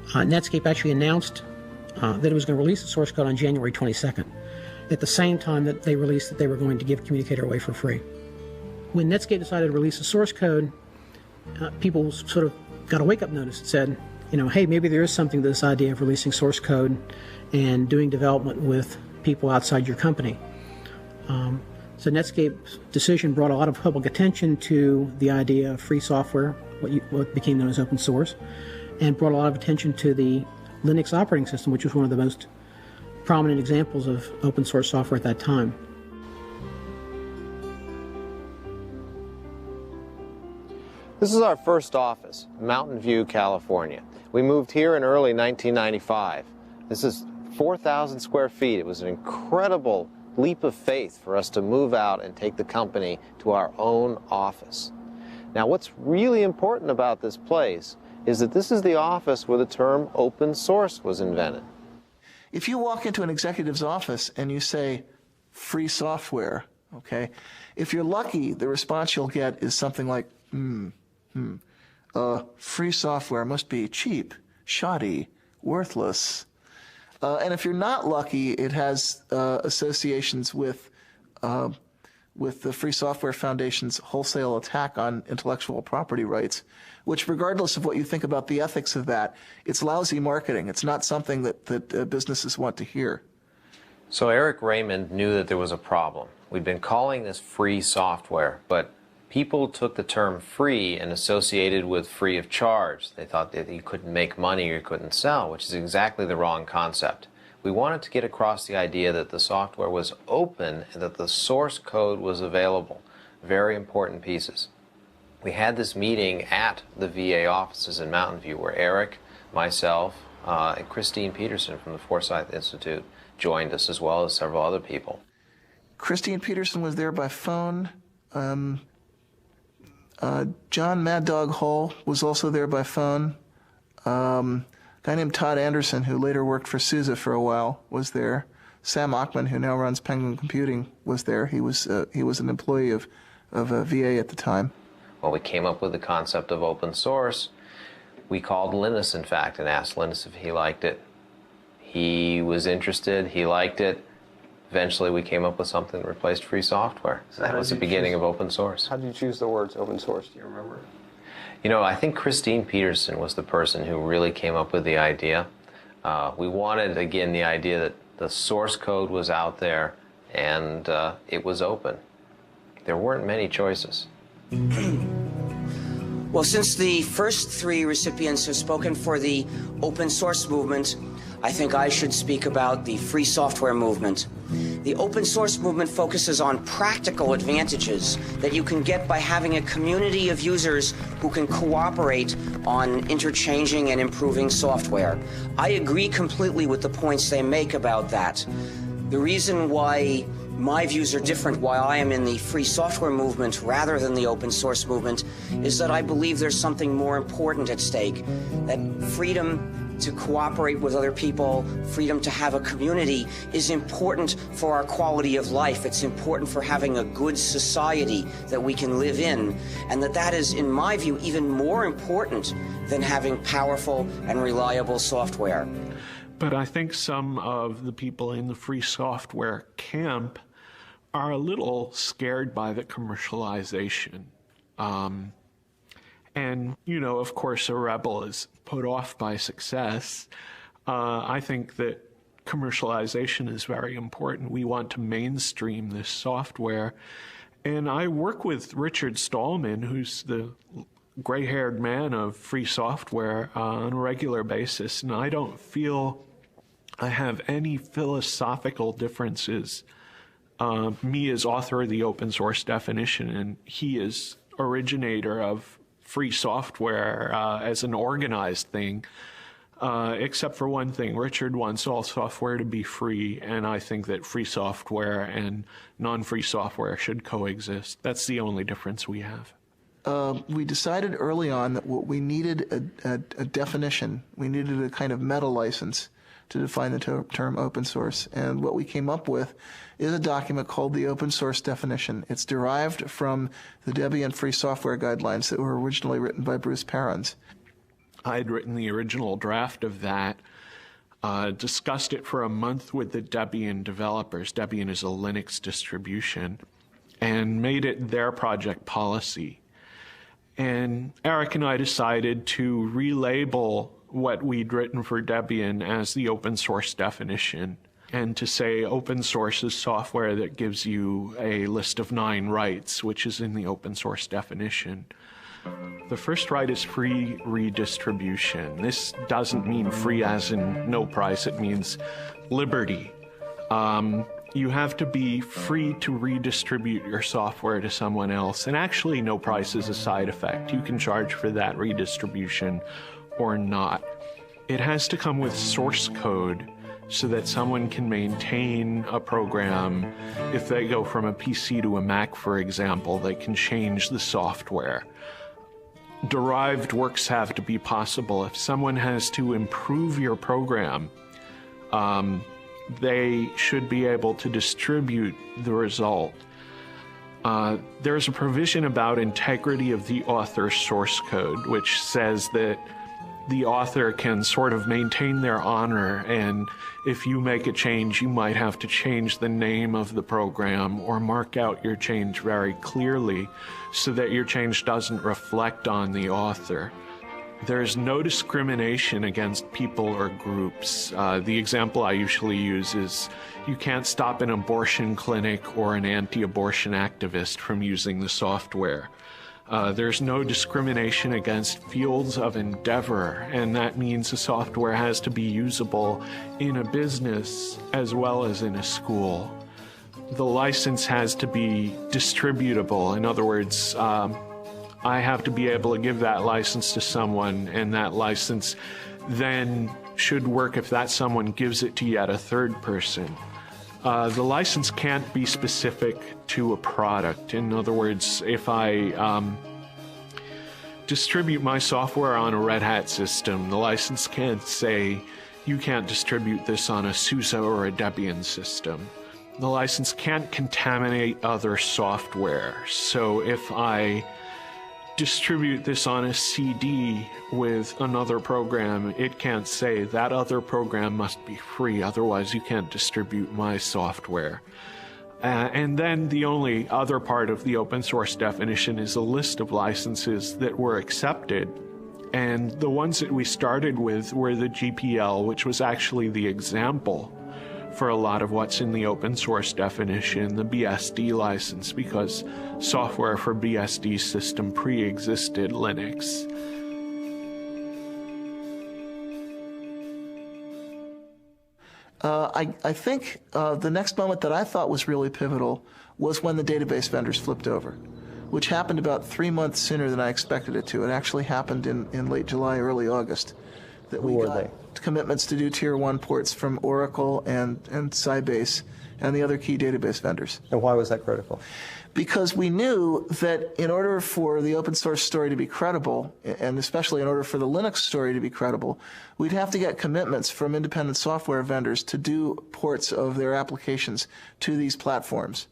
Netscape actually announced that it was going to release the source code on January 22nd, at the same time that they released that they were going to give Communicator away for free. When Netscape decided to release the source code, people sort of got a wake-up notice that said, hey, maybe there is something to this idea of releasing source code and doing development with people outside your company. So Netscape's decision brought a lot of public attention to the idea of free software, what became known as open source, and brought a lot of attention to the Linux operating system, which was one of the most prominent examples of open source software at that time. This is our first office, Mountain View, California. We moved here in early 1995. This is 4,000 square feet. It was an incredible leap of faith for us to move out and take the company to our own office. Now, what's really important about this place is that this is the office where the term open source was invented. If you walk into an executive's office and you say free software, okay, if you're lucky, the response you'll get is something like, free software must be cheap, shoddy, worthless. And if you're not lucky, it has associations with the Free Software Foundation's wholesale attack on intellectual property rights, which, regardless of what you think about the ethics of that, it's lousy marketing. It's not something that businesses want to hear. So Eric Raymond knew that there was a problem. We'd been calling this free software, but people took the term free and associated with free of charge. They thought that you couldn't make money or you couldn't sell, which is exactly the wrong concept. We wanted to get across the idea that the software was open and that the source code was available. Very important pieces. We had this meeting at the VA offices in Mountain View where Eric, myself, and Christine Peterson from the Forsyth Institute joined us, as well as several other people. Christine Peterson was there by phone. John Mad Dog Hall was also there by phone. A guy named Todd Anderson, who later worked for SUSE for a while, was there. Sam Ochman, who now runs Penguin Computing, was there. He was an employee of VA at the time. Well, we came up with the concept of open source. We called Linus, in fact, and asked Linus if he liked it. He was interested. He liked it. Eventually, we came up with something that replaced free software. So that was the beginning of open source. How did you choose the words open source? Do you remember? You know, I think Christine Peterson was the person who really came up with the idea. We wanted, again, the idea that the source code was out there and it was open. There weren't many choices. Well, since the first three recipients have spoken for the open source movement, I think I should speak about the free software movement. The open source movement focuses on practical advantages that you can get by having a community of users who can cooperate on interchanging and improving software. I agree completely with the points they make about that. The reason why my views are different, why I am in the free software movement rather than the open source movement, is that I believe there's something more important at stake, that freedom to cooperate with other people, freedom to have a community is important for our quality of life. It's important for having a good society that we can live in, and that is, in my view, even more important than having powerful and reliable software. But I think some of the people in the free software camp are a little scared by the commercialization. And, you know, of course, a rebel is put off by success. I think that commercialization is very important. We want to mainstream this software. And I work with Richard Stallman, who's the gray-haired man of free software, on a regular basis. And I don't feel I have any philosophical differences. Me as author of the open source definition, and he is originator of free software as an organized thing, except for one thing. Richard wants all software to be free, and I think that free software and non-free software should coexist. That's the only difference we have. we decided early on that what we needed a definition. We needed a kind of meta license to define the term open source. And what we came up with is a document called the Open Source Definition. It's derived from the Debian Free Software Guidelines that were originally written by Bruce Perens. I had written the original draft of that, discussed it for a month with the Debian developers. Debian is a Linux distribution, and made it their project policy. And Eric and I decided to relabel what we'd written for Debian as the open source definition, and to say open source is software that gives you a list of 9 rights, which is in the open source definition. The first right is free redistribution. This doesn't mean free as in no price, it means liberty. You have to be free to redistribute your software to someone else, and actually no price is a side effect. You can charge for that redistribution or not. It has to come with source code so that someone can maintain a program. If they go from a PC to a Mac, for example, they can change the software. Derived works have to be possible. If someone has to improve your program, they should be able to distribute the result. There's a provision about integrity of the author's source code, which says that the author can sort of maintain their honor, and if you make a change, you might have to change the name of the program or mark out your change very clearly so that your change doesn't reflect on the author. There's no discrimination against people or groups. The example I usually use is you can't stop an abortion clinic or an anti-abortion activist from using the software. There's no discrimination against fields of endeavor, and that means the software has to be usable in a business as well as in a school. The license has to be distributable. In other words, I have to be able to give that license to someone, and that license then should work if that someone gives it to yet a third person. The license can't be specific to a product. In other words, if I distribute my software on a Red Hat system, the license can't say, you can't distribute this on a SUSE or a Debian system. The license can't contaminate other software. So if I distribute this on a CD with another program, it can't say that other program must be free, otherwise you can't distribute my software. And then the only other part of the open source definition is a list of licenses that were accepted. And the ones that we started with were the GPL, which was actually the example for a lot of what's in the open source definition, the BSD license, because software for BSD system pre-existed Linux. I think the next moment that I thought was really pivotal was when the database vendors flipped over, which happened about 3 months sooner than I expected it to. It actually happened in late July, early August. That we got commitments to do Tier 1 ports from Oracle and Sybase and the other key database vendors. And why was that critical? Because we knew that in order for the open source story to be credible, and especially in order for the Linux story to be credible, we'd have to get commitments from independent software vendors to do ports of their applications to these platforms.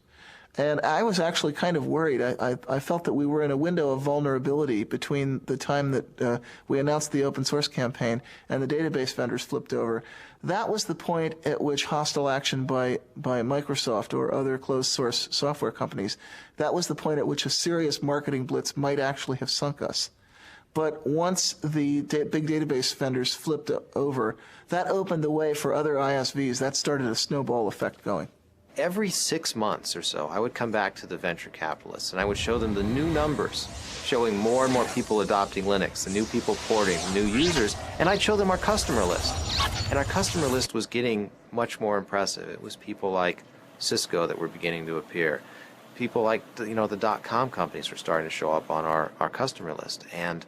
And I was actually kind of worried. I felt that we were in a window of vulnerability between the time that we announced the open source campaign and the database vendors flipped over. That was the point at which hostile action by Microsoft or other closed source software companies, that was the point at which a serious marketing blitz might actually have sunk us. But once the big database vendors flipped over, that opened the way for other ISVs. That started a snowball effect going. Every 6 months or so, I would come back to the venture capitalists and I would show them the new numbers, showing more and more people adopting Linux, the new people porting, new users, and I'd show them our customer list. And our customer list was getting much more impressive. It was people like Cisco that were beginning to appear. People like the .com companies were starting to show up on our customer list. And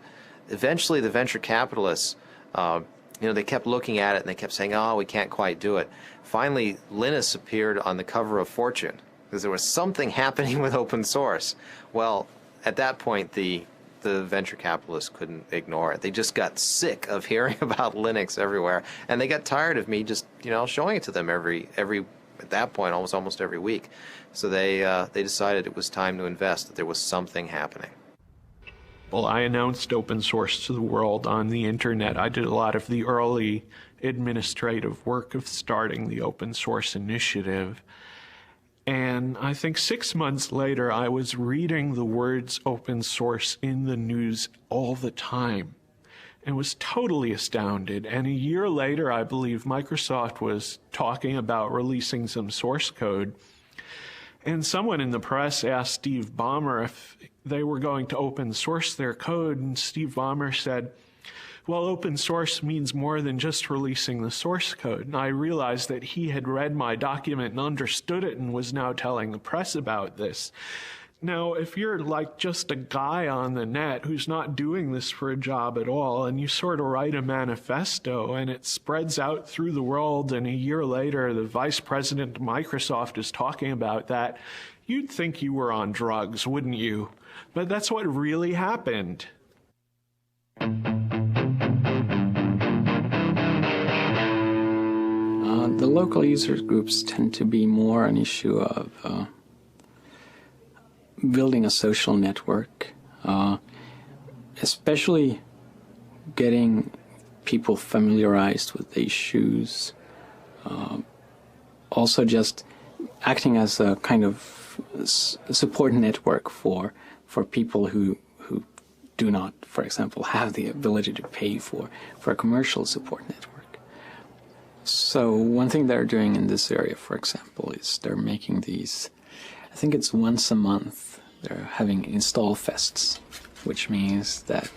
eventually the venture capitalists, they kept looking at it and they kept saying, oh, we can't quite do it. Finally, Linus appeared on the cover of Fortune because there was something happening with open source. Well, at that point, the the venture capitalists couldn't ignore it. They just got sick of hearing about Linux everywhere, and they got tired of me just, showing it to them every at that point almost every week. So they decided it was time to invest, that there was something happening. Well, I announced open source to the world on the internet. I did a lot of the early administrative work of starting the open source initiative. And I think 6 months later, I was reading the words open source in the news all the time and was totally astounded. And a year later, I believe Microsoft was talking about releasing some source code. And someone in the press asked Steve Ballmer if they were going to open source their code. And Steve Ballmer said, well, open source means more than just releasing the source code. And I realized that he had read my document and understood it and was now telling the press about this. Now, if you're like just a guy on the net who's not doing this for a job at all, and you sort of write a manifesto and it spreads out through the world, and a year later the vice president of Microsoft is talking about that, you'd think you were on drugs, wouldn't you? But that's what really happened. The local user groups tend to be more an issue of building a social network, especially getting people familiarized with the issues, also just acting as a kind of support network for people who do not, for example, have the ability to pay for a commercial support network. So one thing they're doing in this area, for example, is they're making these, I think it's once a month, they're having install fests, which means that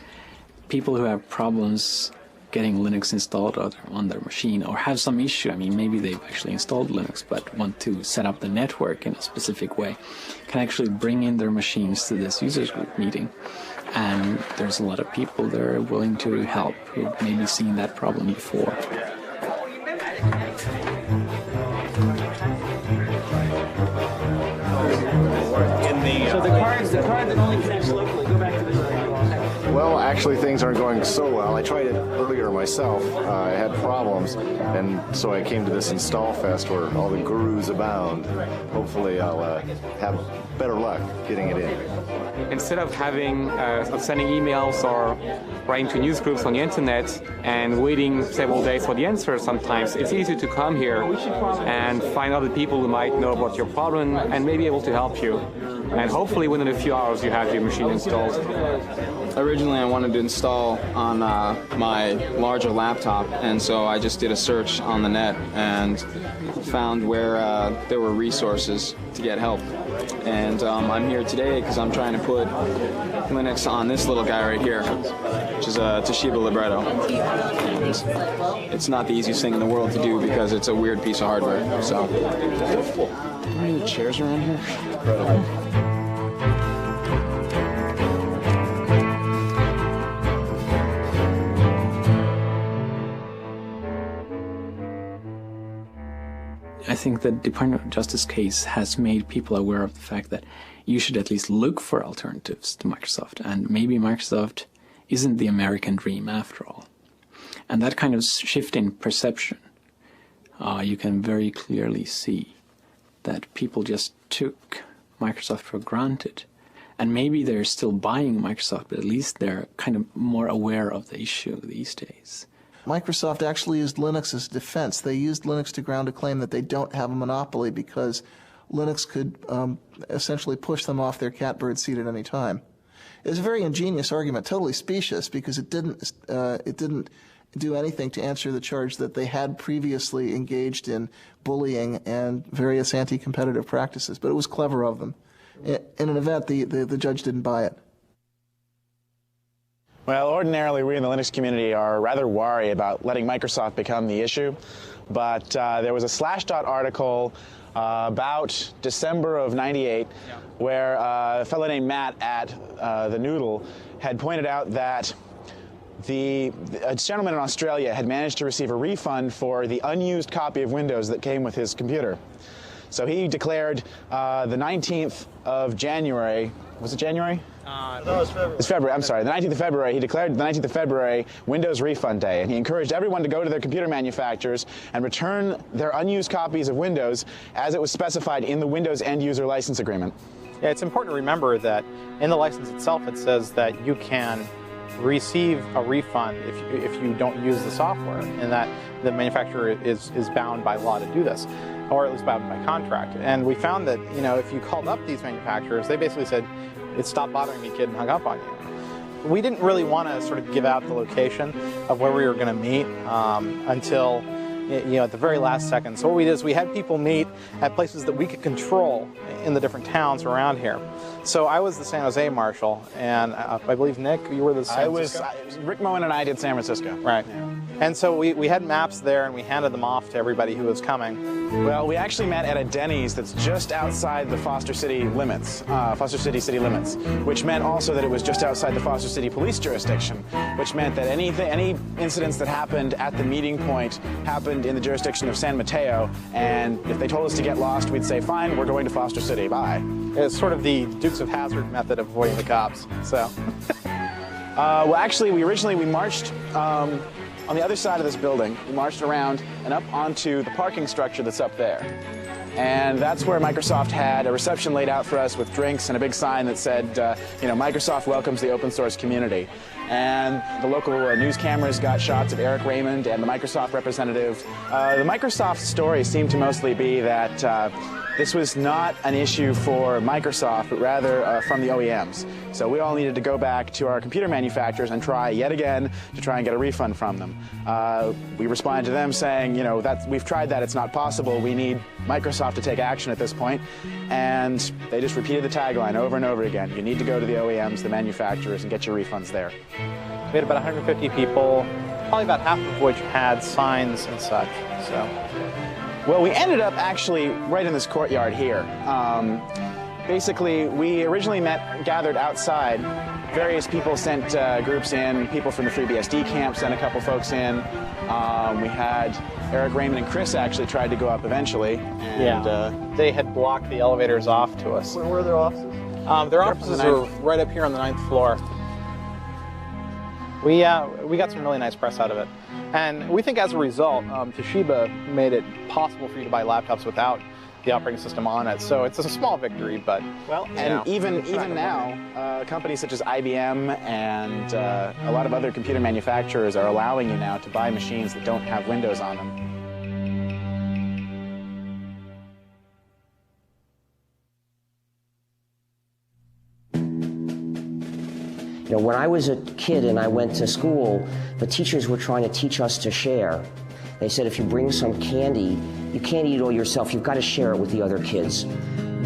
people who have problems getting Linux installed on their machine or have some issue, I mean, maybe they've actually installed Linux but want to set up the network in a specific way, can actually bring in their machines to this users group meeting. And there's a lot of people that are willing to help who've maybe seen that problem before. So the card that only connects locally, go back to this. Well, actually things aren't going so well. I tried it earlier myself. I had problems, and so I came to this install fest where all the gurus abound. Hopefully I'll have better luck getting it in. Instead of sending emails or writing to news groups on the internet and waiting several days for the answer sometimes, it's easy to come here and find other people who might know about your problem and may be able to help you. And hopefully within a few hours you have your machine installed. Originally I wanted to install on my larger laptop, and so I just did a search on the net and found where there were resources to get help. And I'm here today because I'm trying to put Linux on this little guy right here, which is a Toshiba Libretto. And it's not the easiest thing in the world to do because it's a weird piece of hardware. So, are there any chairs around here? I think the Department of Justice case has made people aware of the fact that you should at least look for alternatives to Microsoft, and maybe Microsoft isn't the American dream after all. And that kind of shift in perception, you can very clearly see that people just took Microsoft for granted. And maybe they're still buying Microsoft, but at least they're kind of more aware of the issue these days. Microsoft actually used Linux as defense. They used Linux to ground a claim that they don't have a monopoly because Linux could essentially push them off their catbird seat at any time. It was a very ingenious argument, totally specious, because it didn't do anything to answer the charge that they had previously engaged in bullying and various anti-competitive practices. But it was clever of them. In an event, the judge didn't buy it. Well, ordinarily we in the Linux community are rather wary about letting Microsoft become the issue, but there was a Slashdot article about December of '98 where a fellow named Matt at the Noodle had pointed out that a gentleman in Australia had managed to receive a refund for the unused copy of Windows that came with his computer. So he declared the 19th of January, was it January? No, it's February. It's February, I'm sorry, the 19th of February. He declared the 19th of February Windows Refund Day, and he encouraged everyone to go to their computer manufacturers and return their unused copies of Windows as it was specified in the Windows End User License Agreement. Yeah, it's important to remember that in the license itself it says that you can receive a refund if you don't use the software, and that the manufacturer is bound by law to do this, or at least bound by contract. And we found that, you know, if you called up these manufacturers, they basically said, "It stopped bothering me, kid," and hung up on you. We didn't really want to sort of give out the location of where we were going to meet until, you know, at the very last second. So what we did is we had people meet at places that we could control in the different towns around here. So I was the San Jose marshal, and I believe, Nick, you were the San Francisco? Rick Moen and I did San Francisco. Right. Yeah. And so we had maps there, and we handed them off to everybody who was coming. Well, we actually met at a Denny's that's just outside the Foster City limits, Foster City city limits, which meant also that it was just outside the Foster City police jurisdiction, which meant that any incidents that happened at the meeting point happened in the jurisdiction of San Mateo, and if they told us to get lost, we'd say, fine, we're going to Foster City, bye. It's sort of the Dukes of Hazzard method of avoiding the cops, so. Well, actually, we marched on the other side of this building. We marched around and up onto the parking structure that's up there. And that's where Microsoft had a reception laid out for us with drinks and a big sign that said, you know, Microsoft welcomes the open source community. And the local news cameras got shots of Eric Raymond and the Microsoft representative. The Microsoft story seemed to mostly be that this was not an issue for Microsoft, but rather from the OEMs. So we all needed to go back to our computer manufacturers and try yet again to try and get a refund from them. We responded to them saying, you know, we've tried that, it's not possible. We need Microsoft to take action at this point. And they just repeated the tagline over and over again. You need to go to the OEMs, the manufacturers, and get your refunds there. We had about 150 people, probably about half of which had signs and such, so. Well, we ended up actually right in this courtyard here. Basically, we originally gathered outside. Various people sent groups in. People from the FreeBSD camp sent a couple folks in. We had Eric Raymond and Chris actually tried to go up eventually. And, they had blocked the elevators off to us. Where were their offices? Their offices are right up here on the 9th floor. We got some really nice press out of it. And we think as a result, Toshiba made it possible for you to buy laptops without the operating system on it. So it's a small victory, but well, and even now, companies such as IBM and a lot of other computer manufacturers are allowing you now to buy machines that don't have Windows on them. You know, when I was a kid and I went to school, the teachers were trying to teach us to share. They said if you bring some candy, you can't eat it all yourself, you've got to share it with the other kids.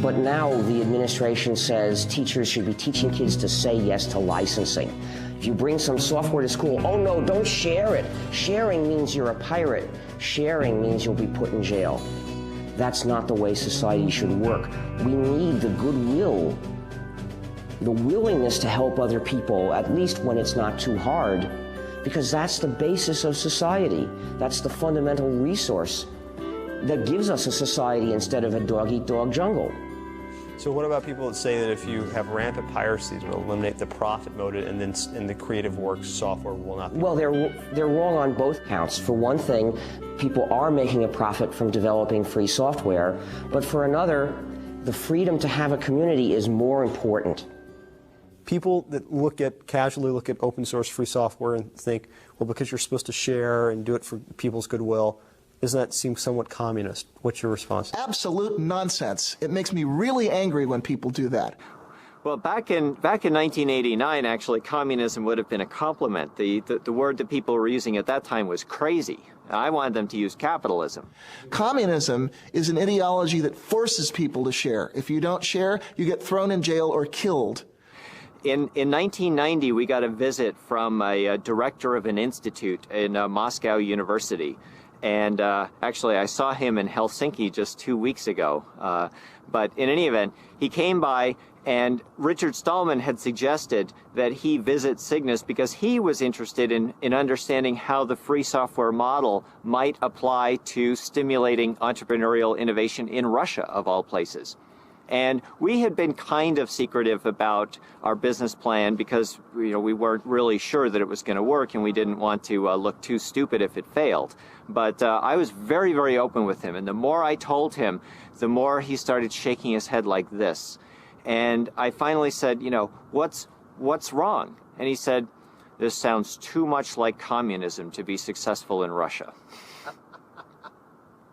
But now the administration says teachers should be teaching kids to say yes to licensing. If you bring some software to school, oh no, don't share it. Sharing means you're a pirate. Sharing means you'll be put in jail. That's not the way society should work. We need the goodwill, the willingness to help other people, at least when it's not too hard, because that's the basis of society. That's the fundamental resource that gives us a society instead of a dog-eat-dog jungle. So what about people that say that if you have rampant piracy, it will eliminate the profit motive, and then in the creative works software will not be? Well, they're wrong on both counts. For one thing, people are making a profit from developing free software, but for another, the freedom to have a community is more important. People that casually look at open source free software and think, well, because you're supposed to share and do it for people's goodwill, doesn't that seem somewhat communist? What's your response? Absolute nonsense. It makes me really angry when people do that. Well, back in 1989, actually, communism would have been a compliment. The word that people were using at that time was crazy. I wanted them to use capitalism. Communism is an ideology that forces people to share. If you don't share, you get thrown in jail or killed. In 1990, we got a visit from a director of an institute in Moscow University. And actually, I saw him in Helsinki just 2 weeks ago. But in any event, he came by And Richard Stallman had suggested that he visit Cygnus because he was interested in understanding how the free software model might apply to stimulating entrepreneurial innovation in Russia, of all places. And we had been kind of secretive about our business plan because we weren't really sure that it was going to work, and we didn't want to look too stupid if it failed. But I was very, very open with him, and the more I told him, the more he started shaking his head like this. And I finally said, what's wrong? And he said, this sounds too much like communism to be successful in Russia.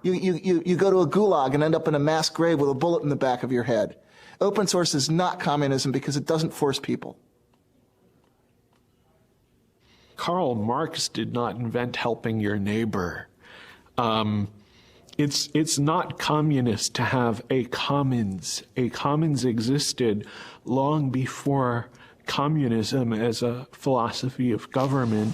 You go to a gulag and end up in a mass grave with a bullet in the back of your head. Open source is not communism because it doesn't force people. Karl Marx did not invent helping your neighbor. It's not communist to have a commons. A commons existed long before communism as a philosophy of government.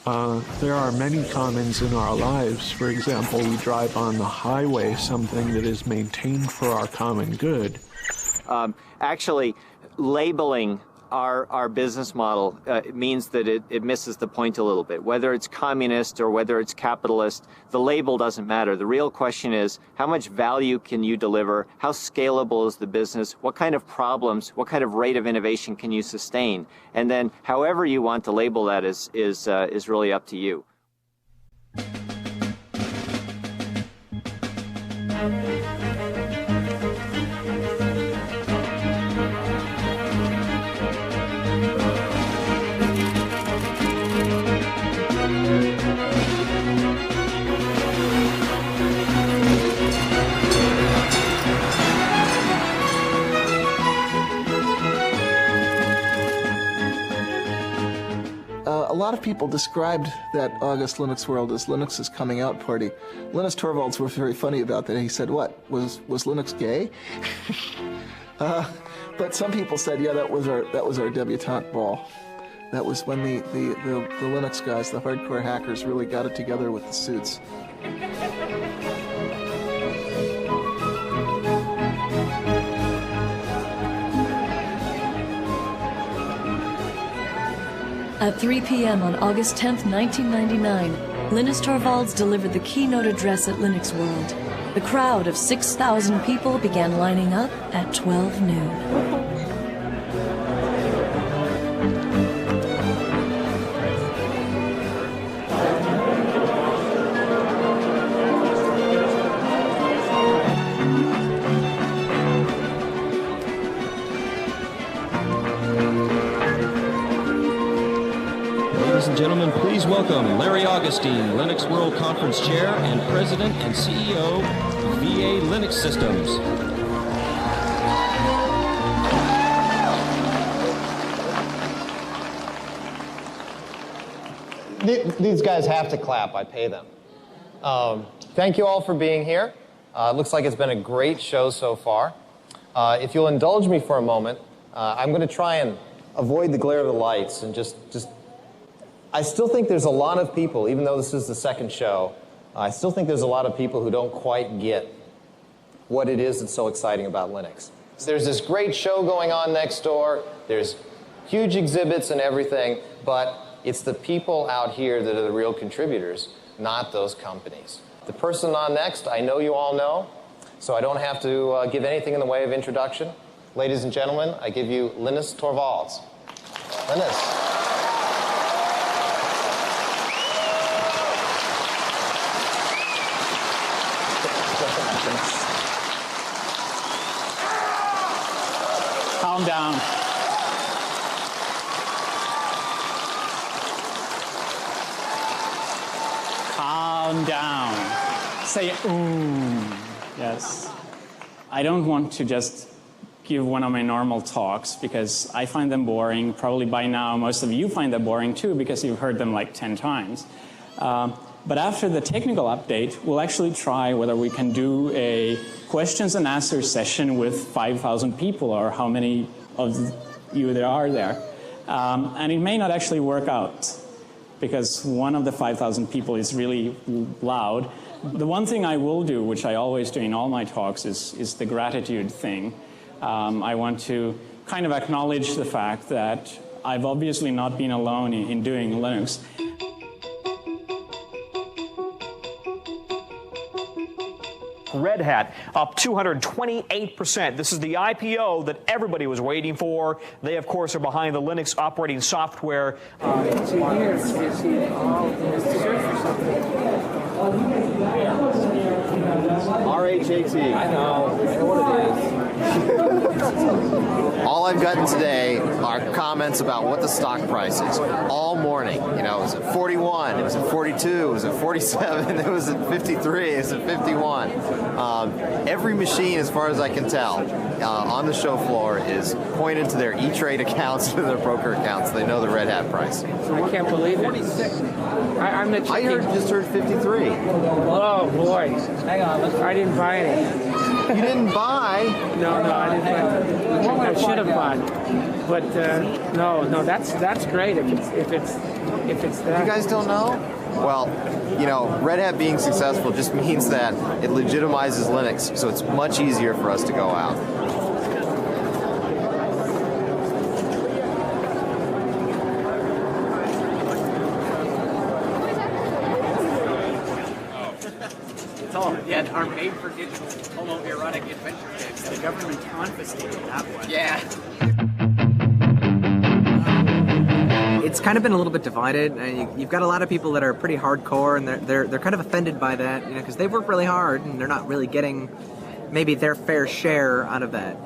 There are many commons in our lives. For example, we drive on the highway, something that is maintained for our common good. Actually, labeling our business model means that it misses the point a little bit. Whether it's communist or whether it's capitalist, the label doesn't matter. The real question is, how much value can you deliver? How scalable is the business? What kind of problems, what kind of rate of innovation can you sustain? And then however you want to label that is really up to you. A lot of people described that August Linux world as Linux's coming out party. Linus Torvalds was very funny about that. He said, what, was Linux gay? But some people said, yeah, that was our debutante ball. That was when the Linux guys, the hardcore hackers, really got it together with the suits. At 3 p.m. on August 10th, 1999, Linus Torvalds delivered the keynote address at Linux World. The crowd of 6,000 people began lining up at 12 noon. Gentlemen, please welcome Larry Augustine, Linux World Conference Chair and President and CEO of VA Linux Systems. These guys have to clap. I pay them. Thank you all for being here. It looks like it's been a great show so far. If you'll indulge me for a moment, I'm going to try and avoid the glare of the lights and just I still think there's a lot of people, even though this is the second show, I still think there's a lot of people who don't quite get what it is that's so exciting about Linux. There's this great show going on next door, there's huge exhibits and everything, but it's the people out here that are the real contributors, not those companies. The person on next, I know you all know, so I don't have to give anything in the way of introduction. Ladies and gentlemen, I give you Linus Torvalds. Linus. Calm down. Calm down. Say, ooh. Yes. I don't want to just give one of my normal talks because I find them boring. Probably by now most of you find them boring too because you've heard them like 10 times. But after the technical update, we'll actually try whether we can do a questions and answers session with 5,000 people or how many of you there are there. And it may not actually work out because one of the 5,000 people is really loud. The one thing I will do, which I always do in all my talks, is the gratitude thing. I want to kind of acknowledge the fact that I've obviously not been alone in doing Linux. Red Hat up 228%. This is the IPO that everybody was waiting for. They, of course, are behind the Linux operating software. RHAT. I know what it is. All I've gotten today are comments about what the stock price is all morning. You know, it was at 41, it was at 42, it was at 47, it was at 53, it was at 51. Every machine, as far as I can tell, on the show floor is pointed to their E-Trade accounts, to their broker accounts. They know the Red Hat price. I can't believe it. 46. I just heard 53. Oh boy! Hang on, I didn't buy any. You didn't buy? No, I didn't buy. I should have bought, but no. That's great if it's that. You guys don't know? Well, you know, Red Hat being successful just means that it legitimizes Linux, so it's much easier for us to go out. Yeah, our made for digital homoerotic adventure kits. The government confiscated that one. Yeah. It's kind of been a little bit divided. You've got a lot of people that are pretty hardcore, and they're kind of offended by that, you know, because they work really hard and they're not really getting maybe their fair share out of that.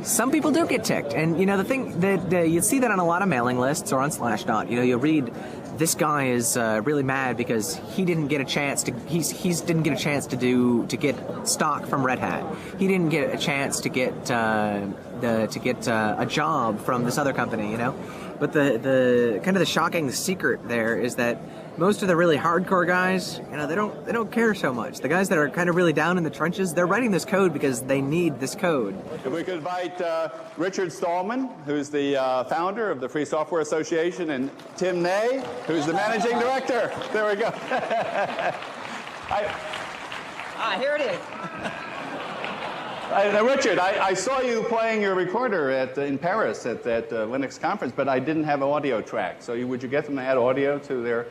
Some people do get ticked, and you know the thing that you see that on a lot of mailing lists or on Slashdot. You know, you'll read, this guy is really mad because he didn't get a chance to didn't get a chance to get stock from Red Hat. He didn't get a chance to get a job from this other company, you know. But the kind of the shocking secret there is that most of the really hardcore guys, you know, they don't care so much. The guys that are kind of really down in the trenches, they're writing this code because they need this code. If we could invite Richard Stallman, who's the founder of the Free Software Association, and Tim Ney, who's the managing director. There we go. Here it is. Richard, I saw you playing your recorder in Paris at that Linux conference, but I didn't have an audio track. So would you get them to add audio to their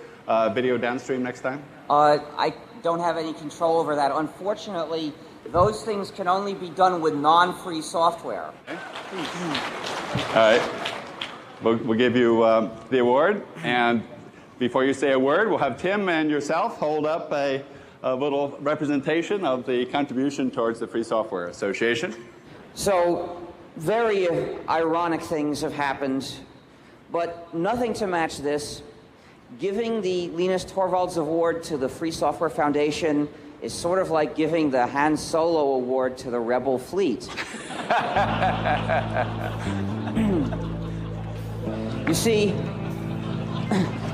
video downstream next time? I don't have any control over that. Unfortunately, those things can only be done with non-free software. Okay. All right. We'll give you the award. And before you say a word, we'll have Tim and yourself hold up a little representation of the contribution towards the Free Software Association. So, very ironic things have happened, but nothing to match this. Giving the Linus Torvalds Award to the Free Software Foundation is sort of like giving the Han Solo Award to the Rebel Fleet. You see,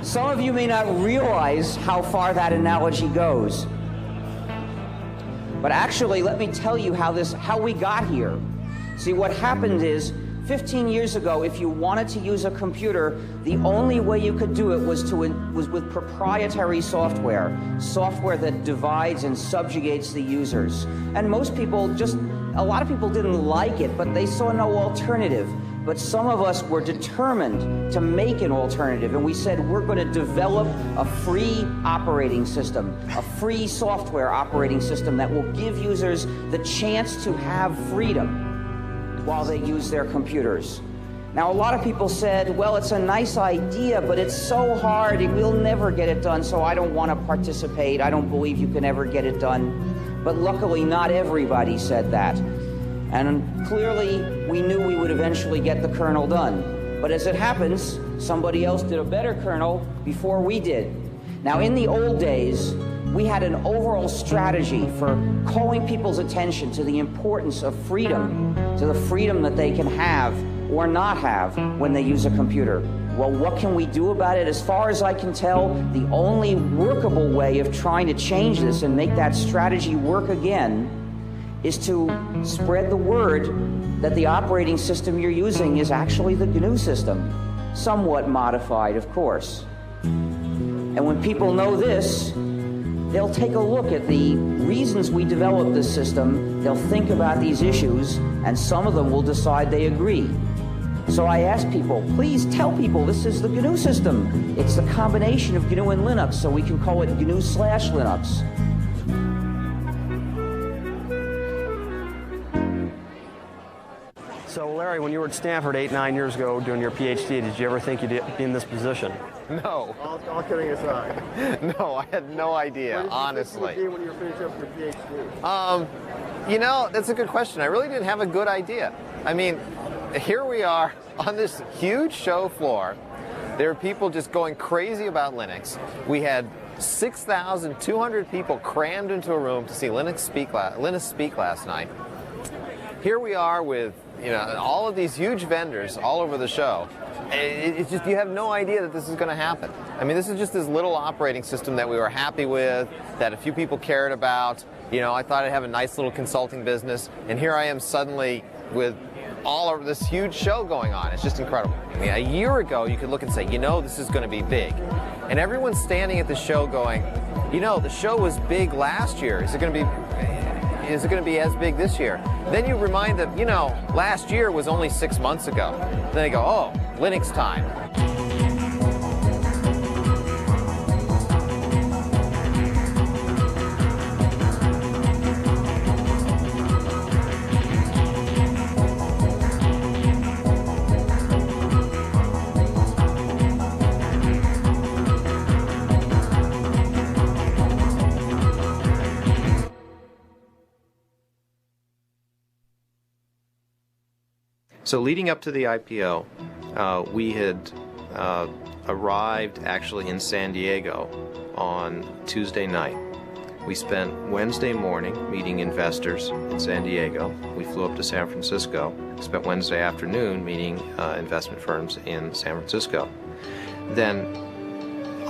some of you may not realize how far that analogy goes. But actually, let me tell you how we got here. See, what happened is, 15 years ago, if you wanted to use a computer, the only way you could do it was with proprietary software that divides and subjugates the users. And most people a lot of people didn't like it, but they saw no alternative. But some of us were determined to make an alternative, and we said we're going to develop a free operating system, a free software operating system that will give users the chance to have freedom while they use their computers. Now, a lot of people said, well, it's a nice idea, but it's so hard, we'll never get it done, so I don't want to participate. I don't believe you can ever get it done. But luckily, not everybody said that. And clearly, we knew we would eventually get the kernel done. But as it happens, somebody else did a better kernel before we did. Now, in the old days, we had an overall strategy for calling people's attention to the importance of freedom, to the freedom that they can have or not have when they use a computer. Well, what can we do about it? As far as I can tell, the only workable way of trying to change this and make that strategy work again is to spread the word that the operating system you're using is actually the GNU system, somewhat modified, of course. And when people know this, they'll take a look at the reasons we developed this system, they'll think about these issues, and some of them will decide they agree. So I ask people, please tell people this is the GNU system. It's a combination of GNU and Linux, so we can call it GNU/Linux. So, Larry, when you were at Stanford 8-9 years ago doing your PhD, did you ever think you'd be in this position? No. All kidding aside. No, I had no idea, honestly. What did you think when you were finishing up your PhD? You know, that's a good question. I really didn't have a good idea. I mean, here we are on this huge show floor. There are people just going crazy about Linux. We had 6,200 people crammed into a room to see Linus speak last night. Here we are with, you know, all of these huge vendors all over the show. It's just, you have no idea that this is going to happen. I mean, this is just this little operating system that we were happy with, that a few people cared about. You know, I thought I'd have a nice little consulting business, and here I am suddenly with all of this huge show going on. It's just incredible. I mean, a year ago, you could look and say, you know, this is going to be big. And everyone's standing at the show going, you know, the show was big last year. Is it going to be as big this year? Then you remind them, you know, last year was only 6 months ago. Then they go, oh, Linux time. So leading up to the IPO, we had arrived actually in San Diego on Tuesday night. We spent Wednesday morning meeting investors in San Diego. We flew up to San Francisco. We spent Wednesday afternoon meeting investment firms in San Francisco. Then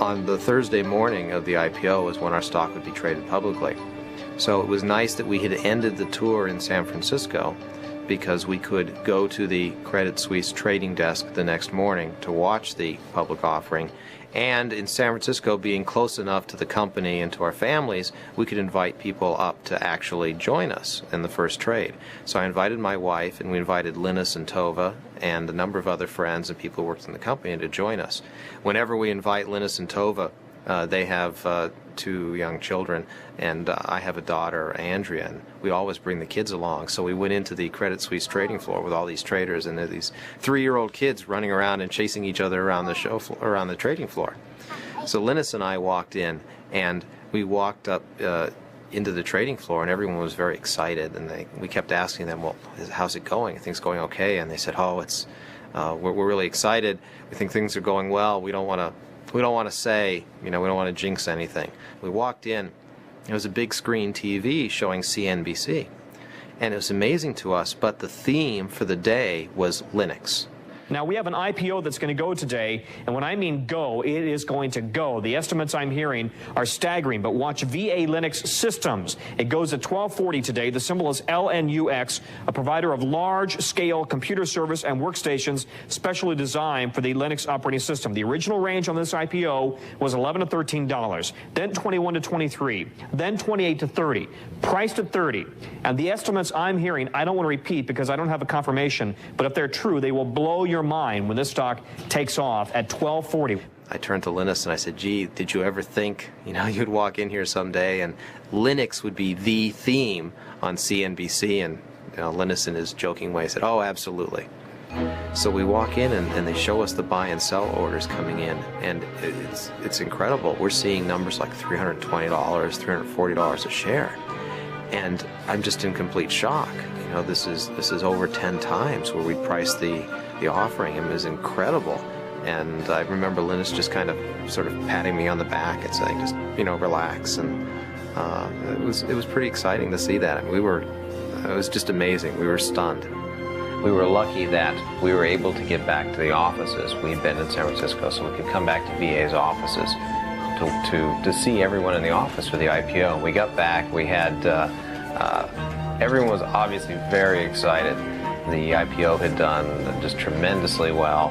on the Thursday morning of the IPO is when our stock would be traded publicly. So it was nice that we had ended the tour in San Francisco, because we could go to the Credit Suisse trading desk the next morning to watch the public offering. And in San Francisco, being close enough to the company and to our families, we could invite people up to actually join us in the first trade. So I invited my wife, and we invited Linus and Tova and a number of other friends and people who worked in the company to join us. Whenever we invite Linus and Tova, they have 2 young children, and I have a daughter, Andrea, and we always bring the kids along. So we went into the Credit Suisse trading floor with all these traders, and there are these 3-year-old kids running around and chasing each other around the around the trading floor. So Linus and I walked in, and we walked up into the trading floor, and everyone was very excited, and we kept asking them, well, how's it going? Are things going okay? And they said, oh, it's we're really excited. We think things are going well. We don't want to say, you know, we don't want to jinx anything. We walked in, it was a big screen TV showing CNBC. And it was amazing to us, but the theme for the day was Linux. Now, we have an IPO that's going to go today, and when I mean go, it is going to go. The estimates I'm hearing are staggering, but watch VA Linux Systems. It goes at 1240 today. The symbol is LNUX, a provider of large-scale computer service and workstations specially designed for the Linux operating system. The original range on this IPO was $11 to $13, then $21 to $23, then $28 to $30, priced at $30. And the estimates I'm hearing, I don't want to repeat because I don't have a confirmation, but if they're true, they will blow your mind when this stock takes off at 1240. I turned to Linus and I said, gee, did you ever think, you know, you'd walk in here someday and Linux would be the theme on CNBC? And Linus, in his joking way, said, oh, absolutely. So we walk in and they show us the buy and sell orders coming in, and it's incredible. We're seeing numbers like $320, $340 a share. And I'm just in complete shock. You know, this is over 10 times where we priced the offering. It was incredible. And I remember Linus just kind of sort of patting me on the back and saying, just, you know, relax. And it was pretty exciting to see that. I mean, it was just amazing. We were stunned. We were lucky that we were able to get back to the offices. We've been in San Francisco, so we could come back to VA's offices to see everyone in the office for the IPO. We got back, we had, everyone was obviously very excited. The IPO had done just tremendously well.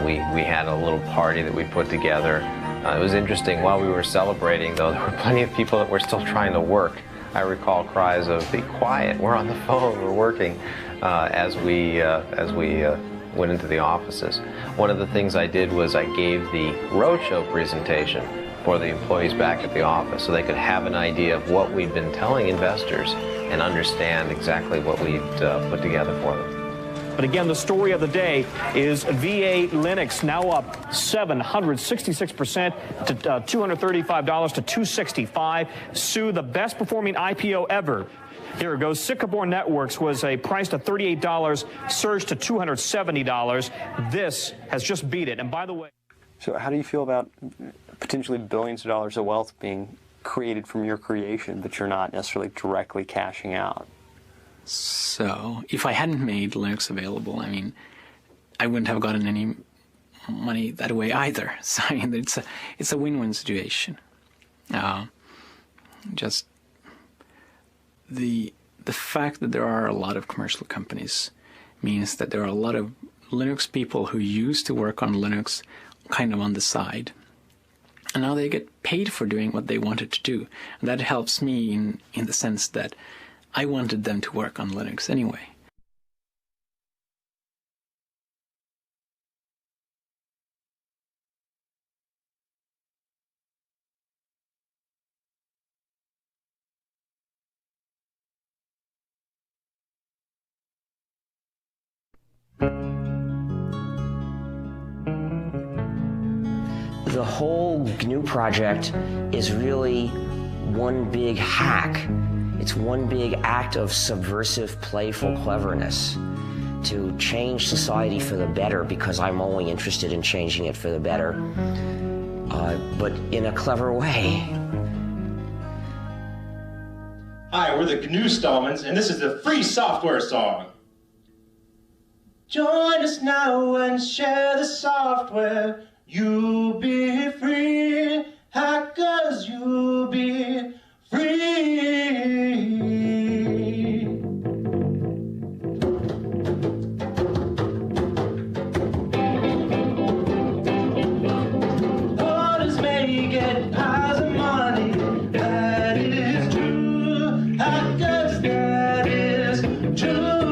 We had a little party that we put together. It was interesting, while we were celebrating, though, there were plenty of people that were still trying to work. I recall cries of, be quiet, we're on the phone, we're working, as we went into the offices. One of the things I did was I gave the roadshow presentation for the employees back at the office so they could have an idea of what we'd been telling investors and understand exactly what we'd put together for them. But again, the story of the day is VA Linux now up 766% to $235 to $265. Sue, the best performing IPO ever. Here it goes. Sycamore Networks was priced at $38, surged to $270. This has just beat it. And by the way, so how do you feel about potentially billions of dollars of wealth being created from your creation, but you're not necessarily directly cashing out? So, if I hadn't made Linux available, I mean, I wouldn't have gotten any money that way either. So, I mean, it's a win-win situation. Just the fact that there are a lot of commercial companies means that there are a lot of Linux people who used to work on Linux kind of on the side. And now they get paid for doing what they wanted to do. And that helps me in the sense that I wanted them to work on Linux anyway. The whole GNU project is really one big hack. It's one big act of subversive, playful cleverness to change society for the better, because I'm only interested in changing it for the better, but in a clever way. Hi, we're the GNU Stallmans, and this is the free software song. Join us now and share the software. You'll be free, hackers, you'll be free. Others may get piles of money, that is true. Hackers, that is true.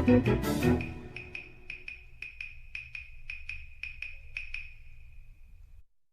Thank you.